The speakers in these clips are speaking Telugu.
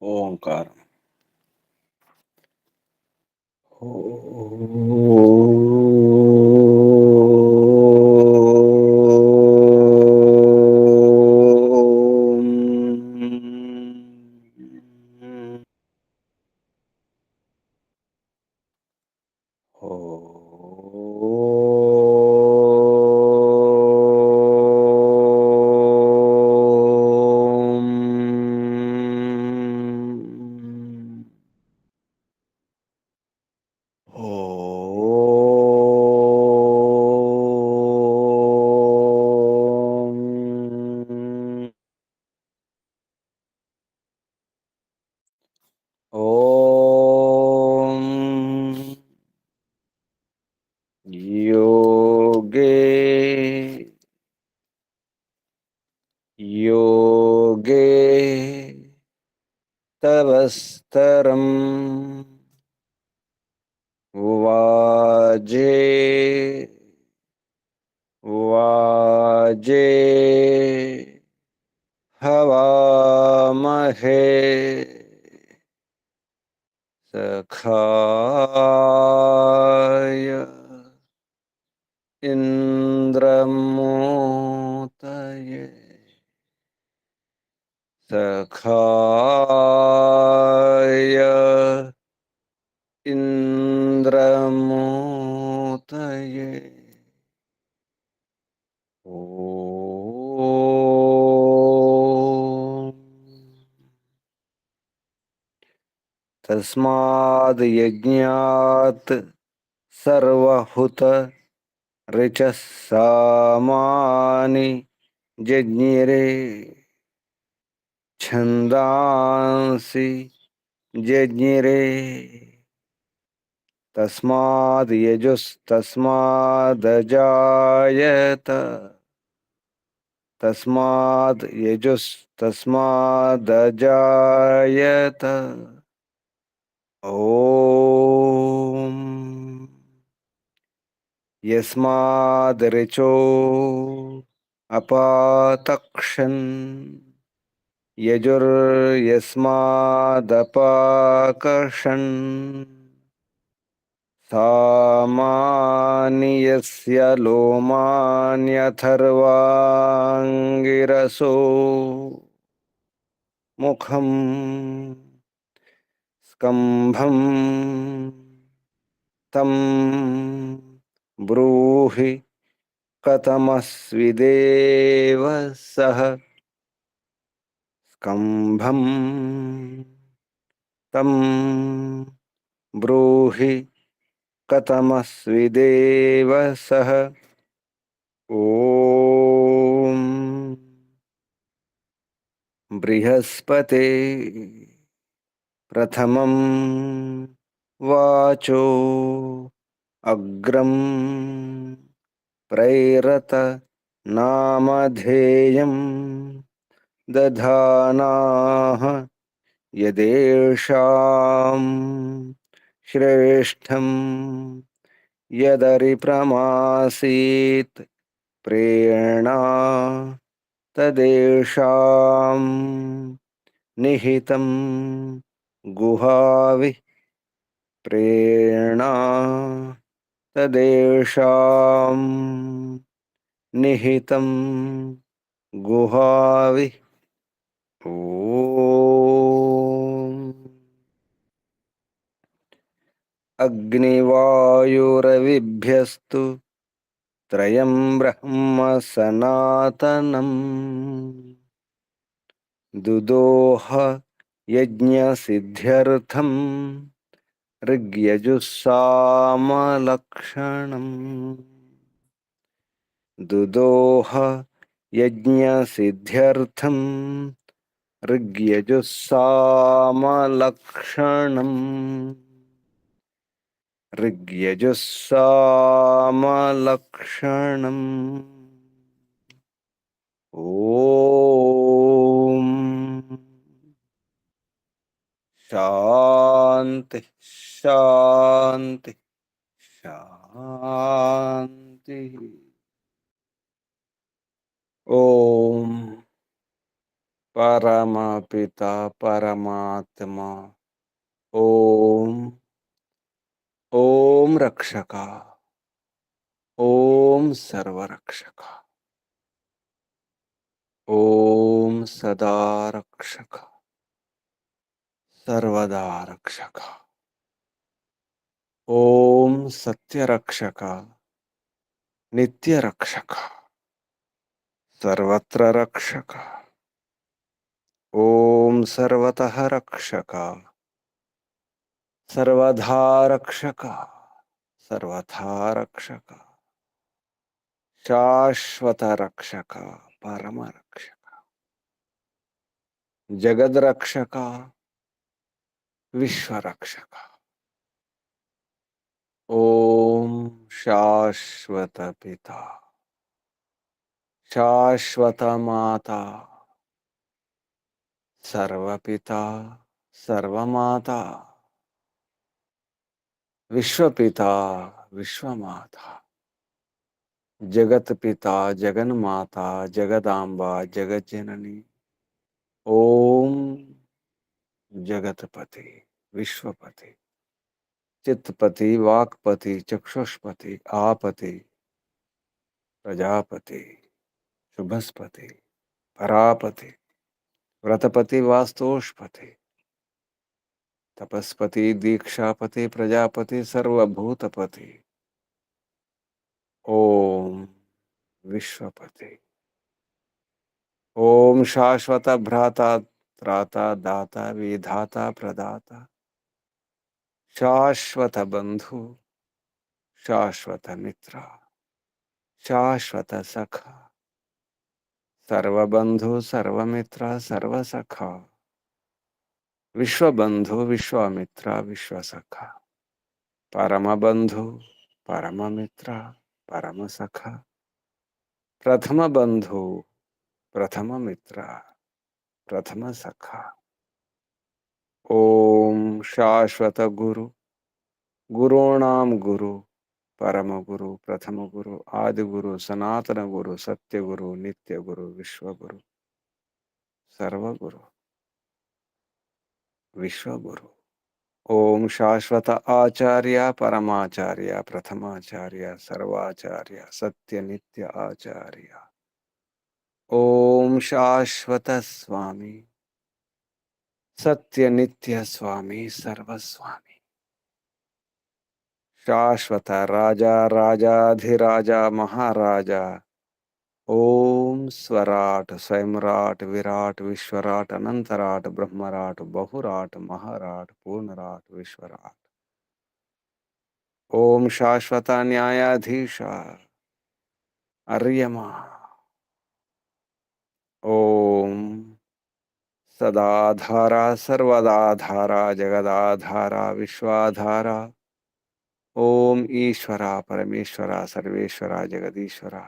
ఓంకారం. योगे तवस्तरम् वाजे हवामहे सखाय इन्द्रमोतये सखाय इन्द्रमोतये ॐ तस्माद् यज्ञात् सर्वहुत ऋचः सामानि जज्ञिरे छन्दांसि जज्ञिरे तस्माद् यजुस्तस्मादजायत तस्माद् यजुस्तस्मादजायत ॐ यस्मादृचो अपातक्षन् यजुर्यस्मादपाकर्षन् सामानि यस्य लोमान्यथर्वाङ्गिरसो मुखं स्कम्भं तं ब्रूहि कथमस्विदेव सः स्कम्भं तं ब्रूहि कथमस्विदेव सः ॐ बृहस्पते प्रथमं वाचो अग्रं प्रैरत नामधेयं दधानाः यदेषां श्रेष्ठं यदरिप्रमासीत् प्रेरणा तदेषां निहितं गुहावि प्रेरणा तदेषां निहितं गुहावि ॐ अग्निवायुरविभ्यस्तु त्रयं ब्रह्म सनातनम् दुदोह यज्ञसिद्ध्यर्थं ऋग्यजुस्सामलक्षणम् दुदोह यज्ञसिद्ध्यर्थं ऋग्यजुस्सामलक्षणम् ऋग्यजुस्सामलक्षणम् ॐ शान्ति शान्ति शान्ति ॐ परमपिता परमात्मा ओम ओम रक्षका ओम सर्वरक्षका ओम सदा रक्षका सर्वदा रक्षका ओम सत्य रक्षका नित्य रक्षका सर्वत्र रक्षका ओम सर्वतः रक्षका सर्वधा रक्षका सर्वथा रक्षका शाश्वत रक्षका परम रक्षका जगद रक्षका विश्व रक्षका ओम शाश्वत पिता शाश्वत माता सर्वपिता सर्वमाता विश्वपिता विश्वमाता जगत पिता जगन माता जगदांबा जगत जननी ओम जगतपति विश्वपति चित्तपति वाक्पति चक्षुष्पति आपति प्रजापति शुभस्पति परापति व्रतपति वास्तोषपति तपस्पति दीक्षापति प्रजापति सर्वभूतपति ओम विश्वपति ओम शाश्वत भ्राता त्राता दाता विधाता प्रदाता शाश्वत बंधु शाश्वत मित्र शाश्वत सखा सर्वबंधु सर्वमित्र सर्वसखा विश्वबंधु विश्वामित्र विश्वसखा परमबंधु परममित्र परमसखा प्रथम बंधु प्रथम मित्र प्रथम सखा ओम शाश्वत गुरु गुरूणाम गुरु परम गुरु प्रथम गुरु आदि गुरु सनातन गुरु सत्य गुरु नित्य गुरु विश्व गुरु सर्वगुरु विश्व गुरु ओम शाश्वत आचार्य परमाचार्य प्रथमाचार्य सर्वाचार्य सत्य नित्य आचार्य ओम शाश्वत स्वामी सत्य नित्य स्वामी सर्वस्वामी शाश्वत राजा राजाधिराजा महाराजा ओम स्वराट स्वयंराट विराट विश्वराट अनंतराट ब्रह्मराट बहुराट महाराट पूर्णराट विश्वराट ओम शाश्वत न्यायाधीश अर्यमा ओम सदाधारा सर्वदाधारा जगदाधारा विश्वाधारा ओम ईश्वरा परमेश्वरा सर्वेश्वरा जगदीश्वरा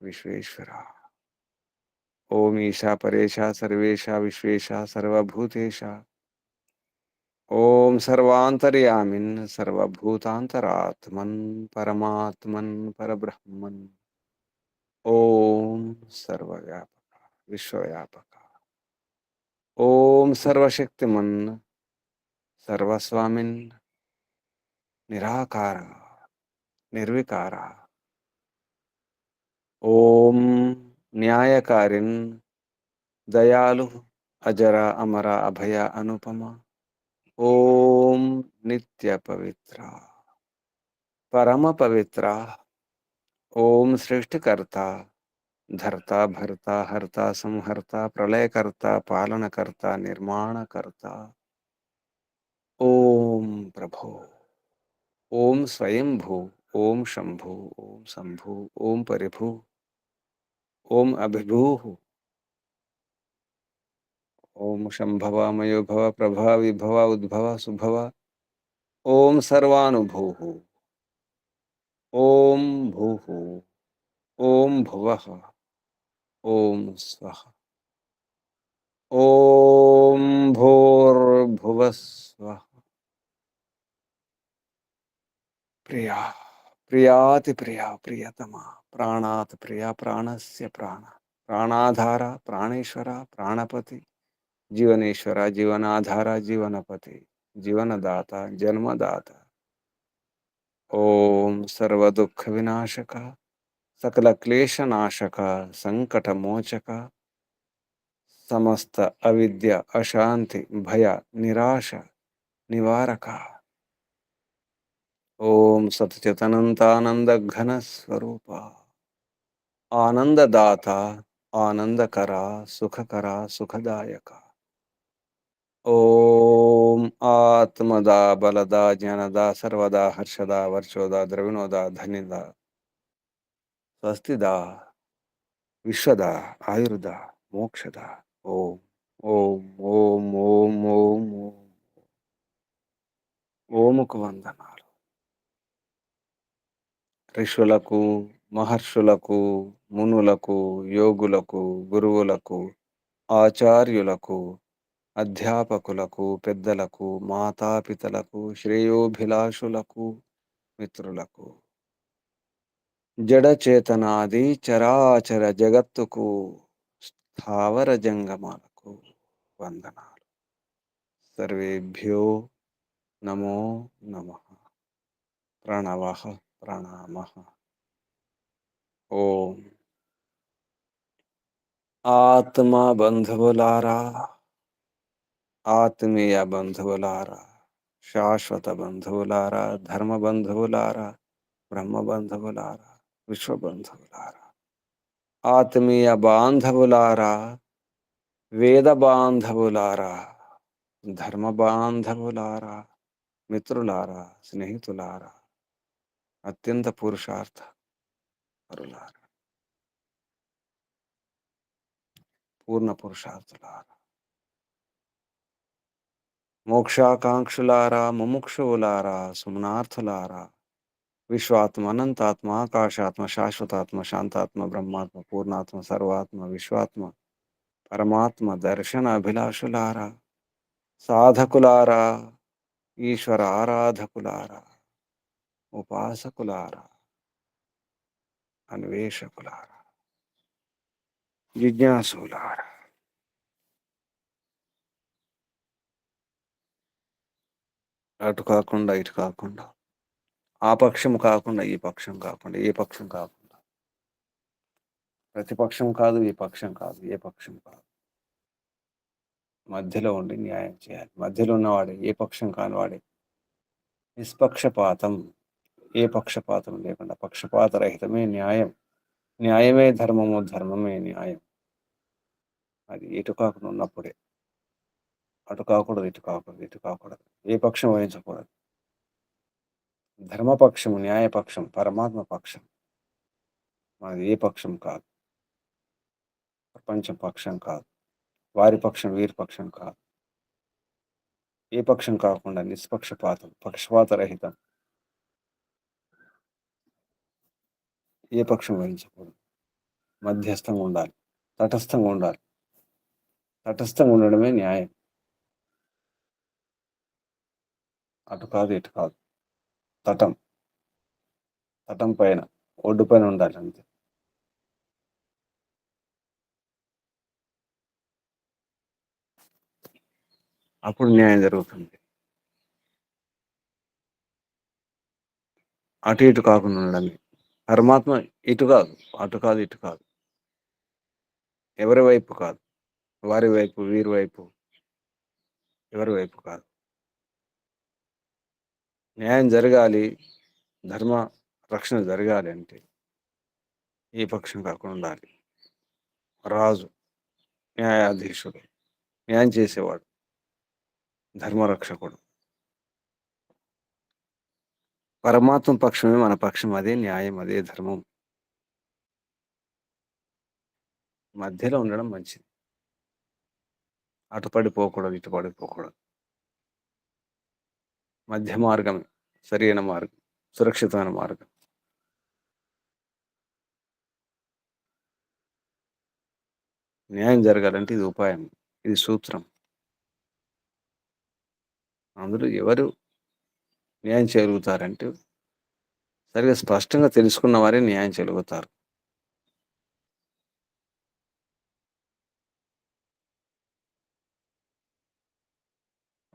विश्वेश्वरा ओम ईशा परेशा सर्वेशा विश्वेशा सर्वभूतेशा ओम सर्वांतर्यामिन् सर्वभूतांतरात्मन् परमात्मन् परब्रह्मन् ओम सर्वव्यापक विश्वव्यापक ओम सर्वशक्तिमन् सर्वस्वामिन् निराकार निर्विकार ओम न्यायकारिन् दयालु अजर अमर अभय अनुपमा ओम नित्य पवित्र परम पवित्र ओम सृष्टिकर्ता धर्ता भरता हर्ता संहर्ता प्रलयकर्ता पालनकर्ता निर्माणकर्ता ओम प्रभो ओम स्वयंभू ओम शंभु ओम शंभु ओम परिभू ओम अभिभू ओम शंभव मयोभव प्रभव विभव उद्भव सुभव ओम सर्वानुभू ओम भूः ओम भुवः ओम स्वः ओम भूर्भुवः स्वः प्रिया प्रियाति प्रिया प्रियतमा प्राणात् प्रिया प्राणस्य प्राण ప్రాణాధార, ప్రాణేశ్వర, ప్రాణపతి, జీవనేశ్వర, జీవనాధార, జీవనపతి, జీవనదాత, జన్మదాత. ఓం సర్వదుఃఖ వినాశక, సకల క్లేశ నాశక, సంకట మోచక, సమస్త అవిద్య అశాంతి భయ నిరాశ నివారక. ఓం సత్యతనంతానంద ఘన స్వరూప, ఆనందదాత, ఆనందకర, సుఖకర, సుఖదాయక. ఓం ఆత్మదా బలదా జ్ఞానదా సర్వదా హర్షదా వర్చోదా ద్రవిణోదా ధన్యదా స్వస్తిదా విశ్వదా ఆయుర్దా మోక్షదా. ఓం ఓం ఓం ఓం ఓం ఓం. ఓముకు వందనాలు. ఋషులకు, మహర్షులకు, మునులకు, యోగులకు, గురువులకు, ఆచార్యులకు, అధ్యాపకులకు, పెద్దలకు, మాతాపితలకు, శ్రేయోభిలాషులకు, మిత్రులకు, జడచేతనాది చరాచర జగత్తుకు, స్థావర జంగమాలకు వందనాలు. సర్వేభ్యో నమో నమః. ప్రణవః ప్రణామః. ఓం. ఆత్మ బంధువులారా, ఆత్మీయ బంధువులారా, శాశ్వత బంధువులారా, ధర్మ బంధువులారా, బ్రహ్మ బంధువులారా, విశ్వ బంధువులారా, ఆత్మీయ బాంధవులారా, వేద బాంధవులారా, ధర్మ బాంధవులారా, మిత్రులారా, స్నేహితులారా, అత్యంత పురుషార్థ పరులారా, పూర్ణ పురుషార్థులారా, మోక్షాకాంక్షులారా, ముముక్షువులారా, సుమనార్థులారా, విశ్వాత్మ, అనంతాత్మ, ఆకాశాత్మ, శాశ్వతాత్మ, శాంతాత్మ, బ్రహ్మాత్మ, పూర్ణాత్మ, సర్వాత్మ, విశ్వాత్మ, పరమాత్మ దర్శన అభిలాషులారా, సాధకులారా, ఈశ్వర ఆరాధకులారా, ఉపాసకులారా, అన్వేషకులారా, జిజ్ఞాసులారా, అటు కాకుండా ఇటు కాకుండా, ఆ పక్షం కాకుండా ఈ పక్షం కాకుండా, ఏ పక్షం కాకుండా, ప్రతిపక్షం కాదు, ఈ పక్షం కాదు, ఏ పక్షం కాదు, మధ్యలో ఉండి న్యాయం చేయాలి. మధ్యలో ఉన్నవాడే, ఏ పక్షం కానివాడే, నిష్పక్షపాతం, ఏ పక్షపాతం లేకుండా, పక్షపాత రహితమే న్యాయం, న్యాయమే ధర్మము, ధర్మమే న్యాయం. అది ఎటు కాకుండా ఉన్నప్పుడే, అటు కాకూడదు, ఇటు కాకూడదు, ఇటు కాకూడదు, ఏ పక్షం వహించకూడదు. ధర్మపక్షము, న్యాయపక్షం, పరమాత్మ పక్షం, మనది ఏ పక్షం కాదు, ప్రపంచం పక్షం కాదు, వారి పక్షం వీరి పక్షం కాదు, ఏ పక్షం కాకుండా నిష్పక్షపాతం, పక్షపాత రహితం, ఏ పక్షం వహించకూడదు, మధ్యస్థంగా ఉండాలి, తటస్థంగా ఉండాలి. తటస్థంగా ఉండడమే న్యాయం. అటు కాదు, ఇటు కాదు, తటం, తటం పైన, ఒడ్డు పైన ఉండాలి అంతే. అప్పుడు న్యాయం జరుగుతుంది. అటు ఇటు కాకుండా ఉండడమే. పరమాత్మ ఇటు కాదు, అటు కాదు, ఇటు కాదు, ఎవరి వైపు కాదు, వారి వైపు, వీరి వైపు, ఎవరి వైపు కాదు. న్యాయం జరగాలి, ధర్మ రక్షణ జరగాలి అంటే ఏ పక్షం కాకుండా ఉండాలి. రాజు, న్యాయాధీశుడు, న్యాయం చేసేవాడు, ధర్మరక్షకుడు, పరమాత్మ పక్షమే మన పక్షం, అదే న్యాయం, అదే ధర్మం. మధ్యలో ఉండడం మంచిది. అటు పడిపోకూడదు, ఇటు పడిపోకూడదు. మధ్య మార్గం సరైన మార్గం, సురక్షితమైన మార్గం. న్యాయం జరగాలంటే ఇది ఉపాయం, ఇది సూత్రం. అందులో ఎవరు న్యాయం చేయగలుగుతారంటే సరిగా స్పష్టంగా తెలుసుకున్న వారే న్యాయం చేయగలుగుతారు.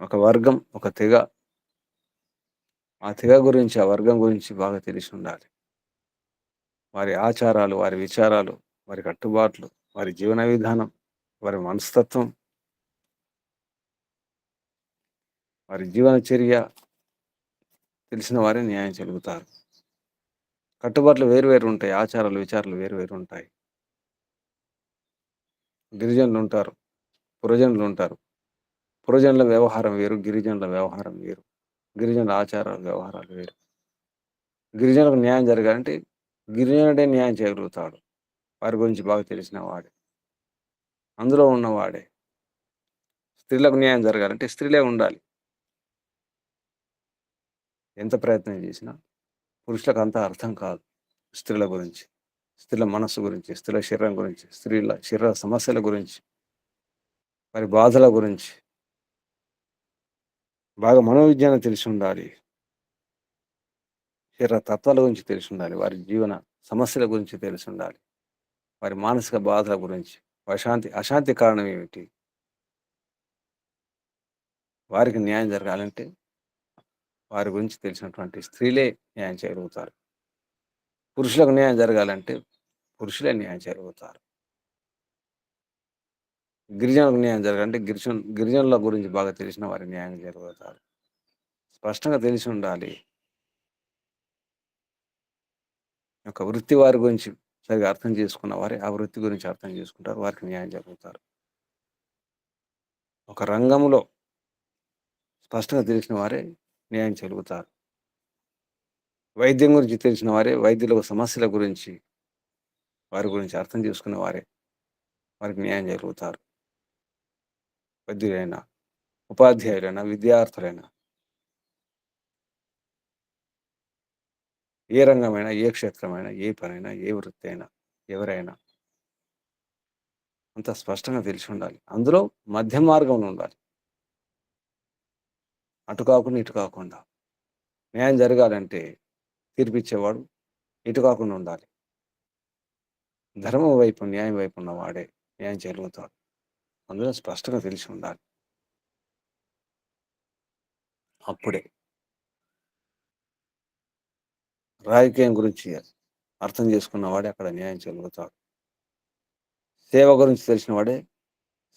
ఒక వర్గం, ఒక తెగ, ఆ తెగ గురించి, ఆ వర్గం గురించి బాగా తెలిసుండాలి. వారి ఆచారాలు, వారి విచారాలు, వారి కట్టుబాట్లు, వారి జీవన విధానం, వారి మనస్తత్వం, వారి జీవన చర్య తెలిసిన వారే న్యాయం చెలుగుతారు. కట్టుబాట్లు వేరు వేరు ఉంటాయి. ఆచారాలు, విచారాలు వేరు వేరు ఉంటాయి. గిరిజనులుంటారు, పురజనులుంటారు. పురజనుల వ్యవహారం వేరు, గిరిజనుల వ్యవహారం వేరు. గిరిజనుల ఆచారాలు, వ్యవహారాలు వేరు. గిరిజనులకు న్యాయం జరగాలంటే గిరిజనుడే న్యాయం చేయగలుగుతాడు. వారి గురించి బాగా తెలిసిన వాడే. అందులో ఉన్నవాడే. స్త్రీలకు న్యాయం జరగాలంటే స్త్రీలే ఉండాలి. ఎంత ప్రయత్నం చేసినా పురుషులకు అంత అర్థం కాదు స్త్రీల గురించి. స్త్రీల మనస్సు గురించి, స్త్రీల శరీరం గురించి, స్త్రీల శరీర సమస్యల గురించి, వారి బాధల గురించి బాగా మనోవిజ్ఞానం తెలిసి ఉండాలి. శరీర తత్వాల గురించి తెలిసి ఉండాలి. వారి జీవన సమస్యల గురించి తెలిసి ఉండాలి. వారి మానసిక బాధల గురించి, అశాంతి కారణం ఏమిటి? వారికి న్యాయం జరగాలంటే వారి గురించి తెలిసినటువంటి స్త్రీలే న్యాయం చేయగలుగుతారు. పురుషులకు న్యాయం జరగాలంటే పురుషులే న్యాయం చేయగలుగుతారు. గిరిజనులకు న్యాయం జరగాలంటే గిరిజనుల గురించి బాగా తెలిసిన వారి న్యాయం జరుగుతారు. స్పష్టంగా తెలిసి ఉండాలి. ఒక వృత్తి వారి గురించి సరిగ్గా అర్థం చేసుకున్న వారే ఆ వృత్తి గురించి అర్థం చేసుకుంటారు. వారికి న్యాయం జరుగుతారు. ఒక రంగంలో స్పష్టంగా తెలిసిన వారే న్యాయం చెలుగుతారు. వైద్యం గురించి తెలిసిన వారే వైద్యుల సమస్యల గురించి, వారి గురించి అర్థం చేసుకున్న వారే వారికి న్యాయం జరుగుతారు. వైద్యులైనా, ఉపాధ్యాయులైనా, విద్యార్థులైనా, ఏ రంగమైనా, ఏ క్షేత్రమైనా, ఏ పనైనా, ఏ వృత్తి అయినా, ఎవరైనా అంత స్పష్టంగా తెలిసి ఉండాలి. అందులో మధ్య మార్గంలో ఉండాలి. అటు కాకుండా, ఇటు కాకుండా. న్యాయం జరగాలంటే తీర్పిచ్చేవాడు ఇటు కాకుండా ఉండాలి. ధర్మం వైపు, న్యాయం వైపు ఉన్నవాడే న్యాయం చేయగలుగుతాడు. అందులో స్పష్టంగా తెలిసి ఉండాలి. అప్పుడే రాజకీయం గురించి అర్థం చేసుకున్నవాడే అక్కడ న్యాయం చేయగలుగుతాడు. సేవ గురించి తెలిసిన వాడే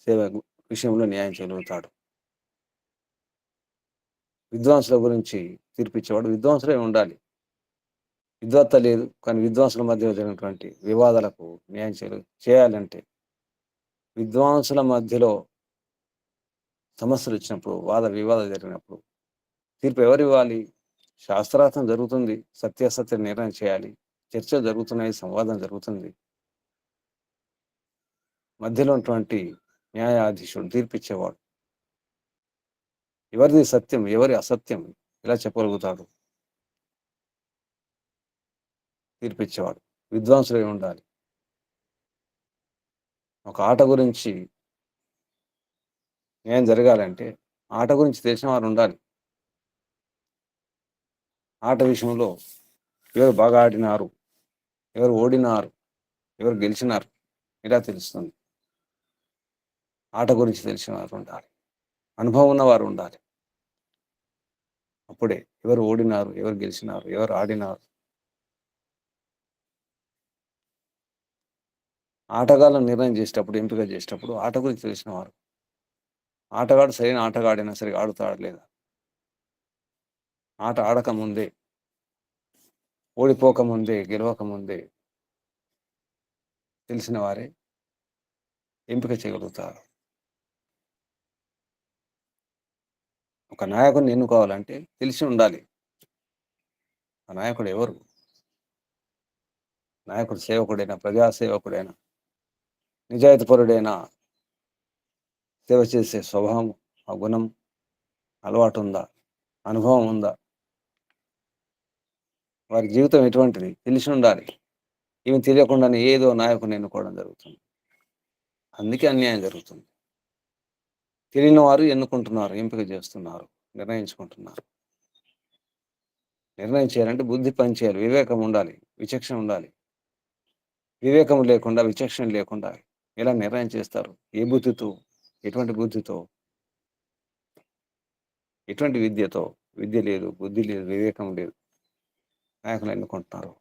సేవ విషయంలో న్యాయం చేయగలుగుతాడు. విద్వాంసుల గురించి తీర్పిచ్చేవాడు విద్వాంసులే ఉండాలి. విద్వత్త లేదు, కానీ విద్వాంసుల మధ్య జరిగినటువంటి వివాదాలకు న్యాయం చేయాలంటే విద్వాంసుల మధ్యలో సమస్యలు వచ్చినప్పుడు, వాద వివాదాలు జరిగినప్పుడు తీర్పు ఎవరు ఇవ్వాలి? శాస్త్రార్థం జరుగుతుంది. సత్యాసత్య నిర్ణయం చేయాలి. చర్చలు జరుగుతున్నాయి, సంవాదం జరుగుతుంది. మధ్యలో ఉన్నటువంటి న్యాయాధీశుడు తీర్పిచ్చేవాడు. ఎవరిది సత్యం, ఎవరి అసత్యం ఇలా చెప్పగలుగుతాడు? తీర్పిచ్చేవాడు విద్వాంసులై ఉండాలి. ఒక ఆట గురించి న్యాయం జరగాలంటే ఆట గురించి తెలిసిన వారు ఉండాలి. ఆట విషయంలో ఎవరు బాగా ఆడినారు, ఎవరు ఓడినారు, ఎవరు గెలిచినారు ఇలా తెలుస్తుంది. ఆట గురించి తెలిసిన వారు ఉండాలి. అనుభవం ఉన్నవారు ఉండాలి. అప్పుడే ఎవరు ఓడినారు, ఎవరు గెలిచినారు, ఎవరు ఆడినారు. ఆటగాళ్ళను నిర్ణయం చేసేటప్పుడు, ఎంపిక చేసేటప్పుడు ఆట గురించి తెలిసిన వారు. ఆటగాడు సరైన ఆటగాడైనా సరిగా ఆడుతాడా లేదా, ఆట ఆడక ముందే, ఓడిపోక ముందే, గెలవక ముందే తెలిసిన వారే ఎంపిక చేయగలుగుతారు. ఒక నాయకుడిని ఎన్నుకోవాలంటే తెలిసి ఉండాలి. ఆ నాయకుడు ఎవరు? నాయకుడు సేవకుడైనా, ప్రజా సేవకుడైనా, నిజాయితీపరుడైనా, సేవ చేసే స్వభావం, ఆ గుణం, అలవాటు ఉందా, అనుభవం ఉందా, వారి జీవితం ఎటువంటిది తెలిసి ఉండాలి. ఈమె తెలియకుండానే ఏదో నాయకుడిని ఎన్నుకోవడం జరుగుతుంది. అందుకే అన్యాయం జరుగుతుంది. తెలియని వారు ఎన్నుకుంటున్నారు, ఎంపిక చేస్తున్నారు, నిర్ణయించుకుంటున్నారు. నిర్ణయం చేయాలంటే బుద్ధి పనిచేయాలి, వివేకం ఉండాలి, విచక్షణ ఉండాలి. వివేకం లేకుండా, విచక్షణ లేకుండా ఎలా నిర్ణయం చేస్తారు? ఏ బుద్ధితో, ఎటువంటి బుద్ధితో? ఎటువంటి విద్యతో? విద్య లేదు, బుద్ధి లేదు, వివేకం లేదు. నాయకులు ఎన్నుకుంటున్నారు,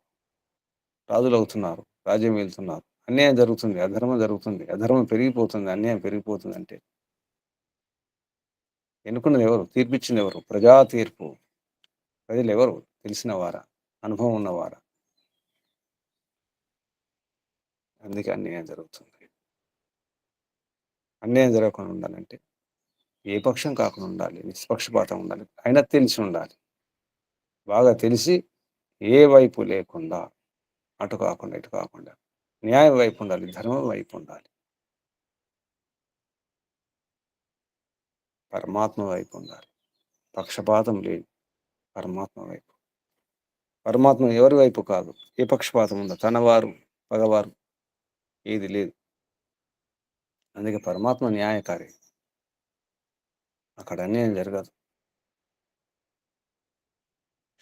రాజులు అవుతున్నారు, రాజ్యం వెళ్తున్నారు. అన్యాయం జరుగుతుంది, అధర్మం జరుగుతుంది, అధర్మం పెరిగిపోతుంది, అన్యాయం పెరిగిపోతుంది. అంటే ఎన్నుకున్నది ఎవరు? తీర్పిచ్చింది ఎవరు? ప్రజా తీర్పు. ప్రజలు ఎవరు? తెలిసిన వారా? అనుభవం ఉన్నవారా? అందుకే అన్యాయం జరుగుతుంది. అన్యాయం జరగకుండా ఉండాలంటే ఏ పక్షం కాకుండా ఉండాలి, నిష్పక్షపాతం ఉండాలి, అయినా తెలిసి ఉండాలి. బాగా తెలిసి ఏ వైపు లేకుండా, అటు కాకుండా ఇటు కాకుండా న్యాయం వైపు ఉండాలి, ధర్మం వైపు ఉండాలి, పరమాత్మ వైపు ఉండాలి. పక్షపాతం లేదు, పరమాత్మ వైపు. పరమాత్మ ఎవరి వైపు కాదు. ఏ పక్షపాతం ఉందో, తనవారు పగవారు ఏది లేదు. అందుకే పరమాత్మ న్యాయకారి. అక్కడ అన్యాయం జరగదు,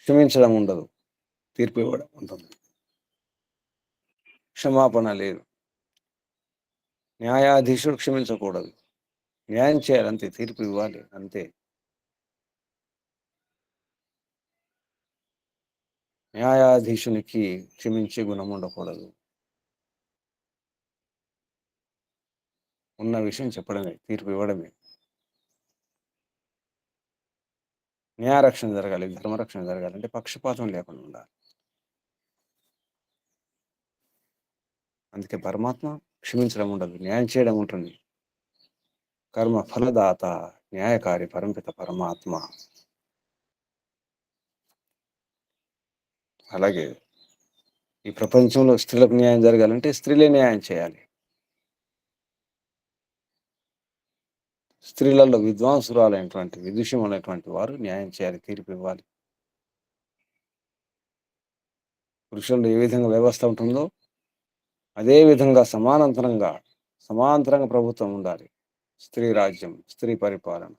క్షమించడం ఉండదు, తీర్పు ఇవ్వడం ఉంటుంది. క్షమాపణ లేదు. న్యాయాధీశుడు క్షమించకూడదు, న్యాయం చేయాలి అంతే, తీర్పు ఇవ్వాలి అంతే. న్యాయాధీశునికి క్షమించే గుణం ఉండకూడదు. ఉన్న విషయం చెప్పడమే, తీర్పు ఇవ్వడమే. న్యాయరక్షణ జరగాలి, ధర్మరక్షణ జరగాలి అంటే పక్షపాతం లేకుండా ఉండాలి. అందుకే పరమాత్మ క్షమించడం ఉండదు, న్యాయం చేయడం ఉంటుంది. కర్మ ఫలదాత న్యాయకారి పరంపిత పరమాత్మ. అలాగే ఈ ప్రపంచంలో స్త్రీలకు న్యాయం జరగాలంటే స్త్రీలే న్యాయం చేయాలి. స్త్రీలలో విద్వాంసురాలైనటువంటి విదుషములైనటువంటి వారు న్యాయం చేయాలి, తీర్పు ఇవ్వాలి. పురుషుల్లో ఏ విధంగా వ్యవస్థ ఉంటుందో అదే విధంగా సమాంతరంగా ప్రభుత్వం ఉండాలి. స్త్రీ రాజ్యం, స్త్రీ పరిపాలన.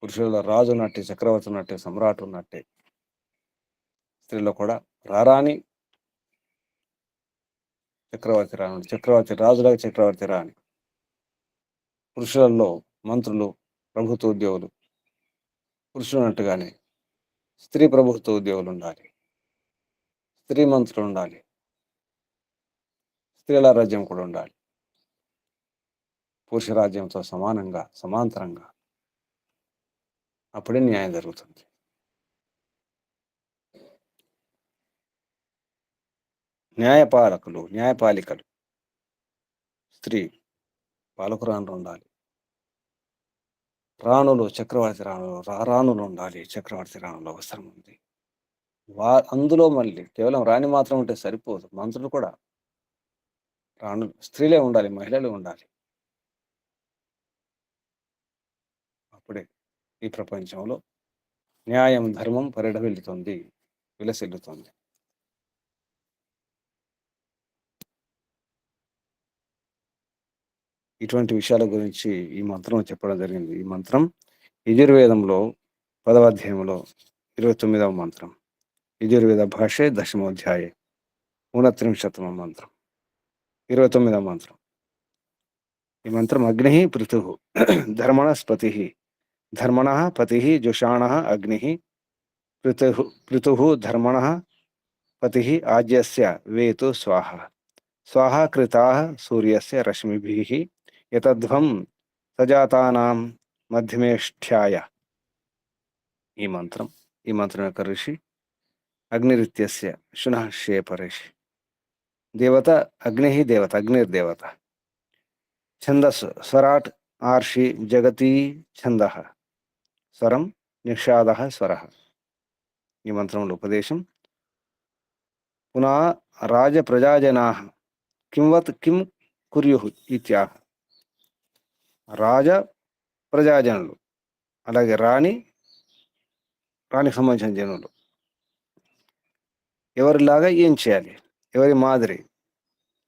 పురుషుల్లో రాజు ఉన్నట్టే, చక్రవర్తి ఉన్నట్టే, సమ్రాట్ ఉన్నట్టే స్త్రీలో కూడా రారాని చక్రవర్తి రాను, చక్రవర్తి రాజులాగా చక్రవర్తి రాని. పురుషులలో మంత్రులు, ప్రభుత్వ ఉద్యోగులు పురుషులు ఉన్నట్టుగానే స్త్రీ ప్రభుత్వ ఉద్యోగులు ఉండాలి, స్త్రీ మంత్రులు ఉండాలి, స్త్రీల రాజ్యం కూడా ఉండాలి. పురుష రాజ్యంతో సమానంగా, సమాంతరంగా. అప్పుడే న్యాయం జరుగుతుంది. న్యాయపాలికలు స్త్రీ పాలకురాణులు ఉండాలి. రాణులు, చక్రవర్తి రాణులు, రాణులు ఉండాలి. చక్రవర్తి రాణులు అవసరం ఉంది. అందులో మళ్ళీ కేవలం రాణి మాత్రం ఉంటే సరిపోదు, మంత్రులు కూడా రాణులు, స్త్రీలే ఉండాలి, మహిళలు ఉండాలి. అప్పుడే ఈ ప్రపంచంలో న్యాయం, ధర్మం పరిఢవిల్లుతుంది, విలసిల్లుతుంది. ఇటువంటి విషయాల గురించి ఈ మంత్రం చెప్పడం జరిగింది. ఈ మంత్రం యజుర్వేదంలో 10వ అధ్యాయంలో 29వ మంత్రం, యజుర్వేద భాషే 10మోధ్యాయే 39వ మంత్రం, 29వ మంత్రం. ఈ మంత్రం అగ్ని పృథు ధర్మణస్పతి, ధర్మణ పతి జుషాణ అగ్ని, పృథు ధర్మణ పతి ఆజ్యస్య వేతు స్వాహ, స్వాహ కృతా సూర్యస్య రశ్మిభిః యతధ్వం సజాతానాం మధ్యమేష్ఠ్యాయ. ఈ మంత్రం యొక్క ఋషి అగ్నిరిత్యస్య శునః శేపరిషి. దేవత అగ్నిర్దేవత. ఛందస్సు స్వరాట్ ఆర్షి జగతి ఛందః, స్వరం నిషాదః స్వరః. ఈ మంత్రంలో ఉపదేశం పునః రాజప్రజాజనాః కింవత్ కిం కుర్యుః ఇత్యాహ. రాజ ప్రజాజనులు, అలాగే రాణికి సంబంధించిన జనులు ఎవరిలాగా ఏం చేయాలి, ఎవరి మాదిరి,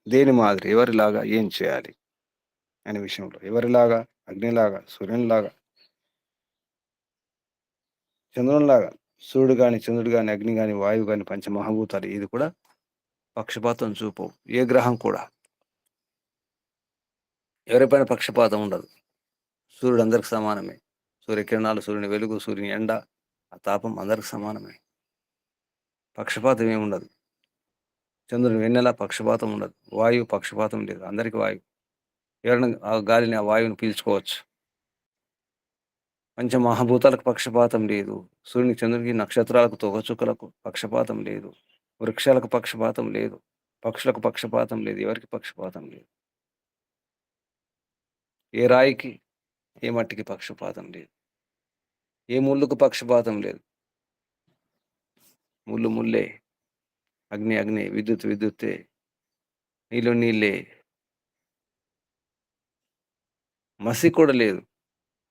దేని మాదిరి, ఎవరిలాగా ఏం చేయాలి అనే విషయంలో, ఎవరిలాగా, అగ్నిలాగా, సూర్యునిలాగా, చంద్రునిలాగా. సూర్యుడు కానీ, చంద్రుడు కానీ, అగ్ని కానీ, వాయువు కానీ, పంచమహాభూతాలు ఇది కూడా పక్షపాతం చూపవు. ఏ గ్రహం కూడా ఎవరిపైన పక్షపాతం ఉండదు. సూర్యుడు అందరికి సమానమే. సూర్యకిరణాలు, సూర్యుని వెలుగు, సూర్యుని ఎండ, ఆ తాపం అందరికి సమానమే. పక్షపాతం ఏముండదు. చంద్రుని వెన్నెల పక్షపాతం ఉండదు. వాయువు పక్షపాతం లేదు. అందరికి వాయువు. ఎవరైనా ఆ గాలిని, ఆ వాయువుని పీల్చుకోవచ్చు. పంచమహాభూతాలకు పక్షపాతం లేదు. సూర్యునికి, చంద్రునికి, నక్షత్రాలకు, తోకచుక్కలకు పక్షపాతం లేదు. వృక్షాలకు పక్షపాతం లేదు. పక్షులకు పక్షపాతం లేదు. ఎవరికి పక్షపాతం లేదు. ఏ రాయికి, ఏ మట్టికి పక్షపాతం లేదు. ఏ ముళ్ళుకు పక్షపాతం లేదు. ముళ్ళు ముల్లే, అగ్ని అగ్ని, విద్యుత్ విద్యుత్తే, నీళ్ళు నీళ్ళే. మసి కూడా లేదు.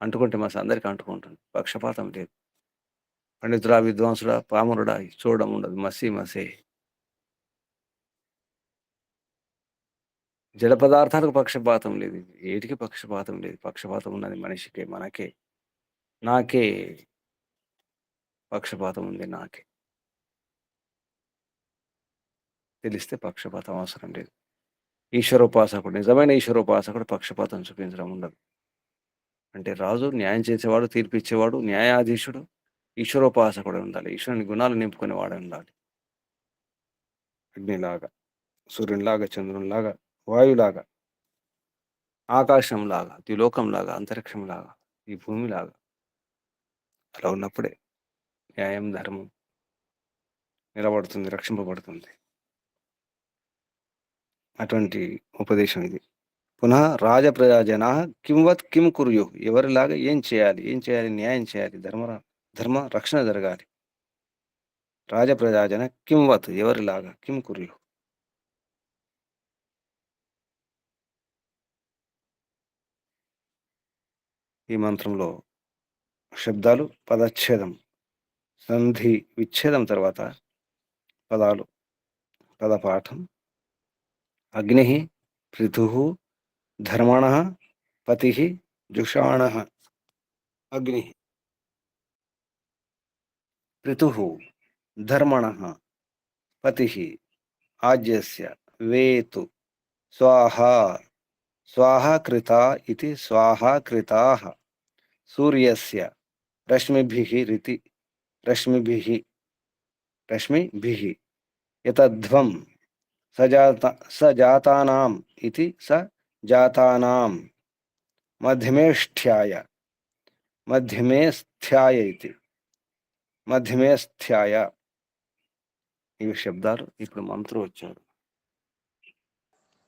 అంటుకుంటే మసి అందరికి అంటుకుంటుంది. పక్షపాతం లేదు. పండితుడా, విద్వాంసుడా, పామరుడా చూడడం ఉండదు. మసి మసే. జడ పదార్థాలకు పక్షపాతం లేదు. ఏటికి పక్షపాతం లేదు. పక్షపాతం ఉన్నది మనిషికే, మనకే. నాకే పక్షపాతం ఉంది. నాకే తెలిస్తే పక్షపాతం అవసరం లేదు. ఈశ్వరోపాసకుడు, నిజమైన ఈశ్వరోపాసకుడు పక్షపాతం చూపించడం ఉండదు. అంటే రాజు న్యాయం చేసేవాడు, తీర్పు ఇచ్చేవాడు, న్యాయాధీశుడు ఈశ్వరోపాసకుడు ఉండాలి. ఈశ్వరుని గుణాలు నింపుకునేవాడు ఉండాలి. అగ్నిలాగా, సూర్యునిలాగా, చంద్రునిలాగా, వాయులాగా, ఆకాశంలాగా, ద్విలోకంలాగా, అంతరిక్షంలాగా, ఈ భూమిలాగా. అలా ఉన్నప్పుడే న్యాయం, ధర్మం నిలబడుతుంది, రక్షింపబడుతుంది. అటువంటి ఉపదేశం ఇది. పునః రాజప్రజాజన కింవత్ కిం కుర్యు, ఎవరిలాగా ఏం చేయాలి, ఏం చేయాలి, న్యాయం చేయాలి, ధర్మ రక్షణ జరగాలి. రాజప్రజాజన కింవత్, ఎవరిలాగా, కిం కుర్యు. ఈ మంత్రంలో శబ్దాలు పదచ్ఛేదం, సంధి విచ్ఛేదం తర్వాత పదాలు, పదపాఠం. అగ్ని పృథు ధర్మణ పతి జుషాణ. అగ్ని పృథు ధర్మణ పతి ఆజ్యస్య వేతు స్వాహా. స్వాహా కృతా ఇతి స్వాహా కృతాః సూర్యస్య రశ్మిభిః రితి రశ్మిభిః యతధ్వం సజాతానాం ఇతి స జాతానాం మధ్యమే స్థ్యాయ ఇతి మధ్యమే స్థ్యాయ. ఇవి శబ్దాలు. ఇప్పుడు మంత్రం వచ్చారు.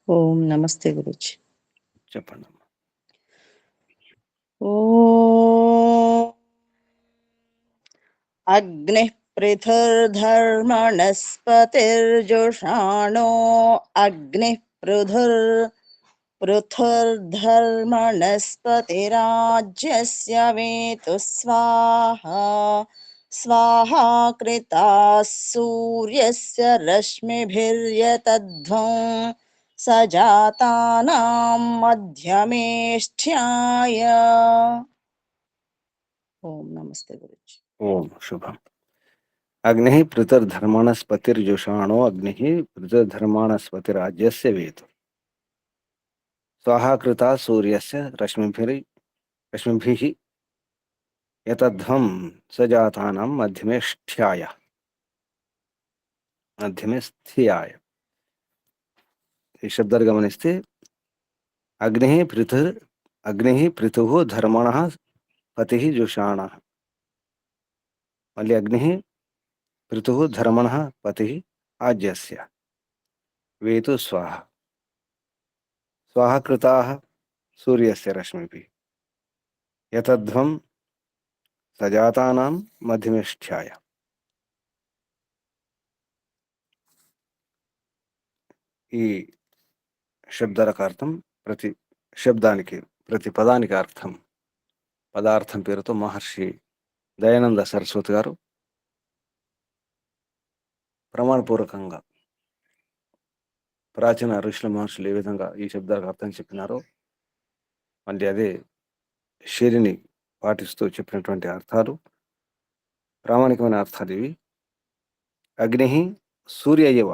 ఓం నమస్తే గురుజీ. చెప్పండి. ఓం అగ్ని పృథుర్ధర్మణస్పతిర్జుషాణో అగ్ని పృథుర్ధర్మణస్పతిరాజ్యస్య వేతు స్వాహా. స్వాహా కృతాః సూర్యస్య రశ్మిభిర్యతధ్వం సజాతానాం మధ్యమేష్ఠ్యాయ. ఓం నమస్తే గురుజీ. ఓం శుభం. అగ్ని పృథుర్ధర్మణస్పతిర్జుషాణో అగ్ని పృథుర్ధర్మణస్పతిరాజ్యస్య వేతు స్వాహా కృతా సూర్యస్య రశ్మిభిః యతధ్వం సజాతానాం మధ్యమే స్థియాయ. ఈ శబ్దాలు గమనిస్తే అగ్ని పృథుః ధర్మణః పతి జుషాణః. మళ్ళీ అగ్ని పృథుః ధర్మణః పతి ఆజ్యస్య వేతు స్వాహ. స్వాహా కృతాః సూర్యస్య రశ్మిభిః యతధ్వం సజాతానాం మధ్యమే స్థ్యాయ. ఈ శబ్దాలకు అర్థం, ప్రతి శబ్దానికి, ప్రతి పదానికి అర్థం, పదార్థం పేరుతో మహర్షి దయానంద సరస్వతి గారు ప్రమాణపూర్వకంగా ప్రాచీన ఋషుల మహర్షులు ఏ విధంగా ఈ శబ్దాలకు అర్థం చెప్పినారో మళ్ళీ అదే శైలిని పాటిస్తూ చెప్పినటువంటి అర్థాలు ప్రామాణికమైన అర్థాలు ఇవి. అగ్ని సూర్యయవ,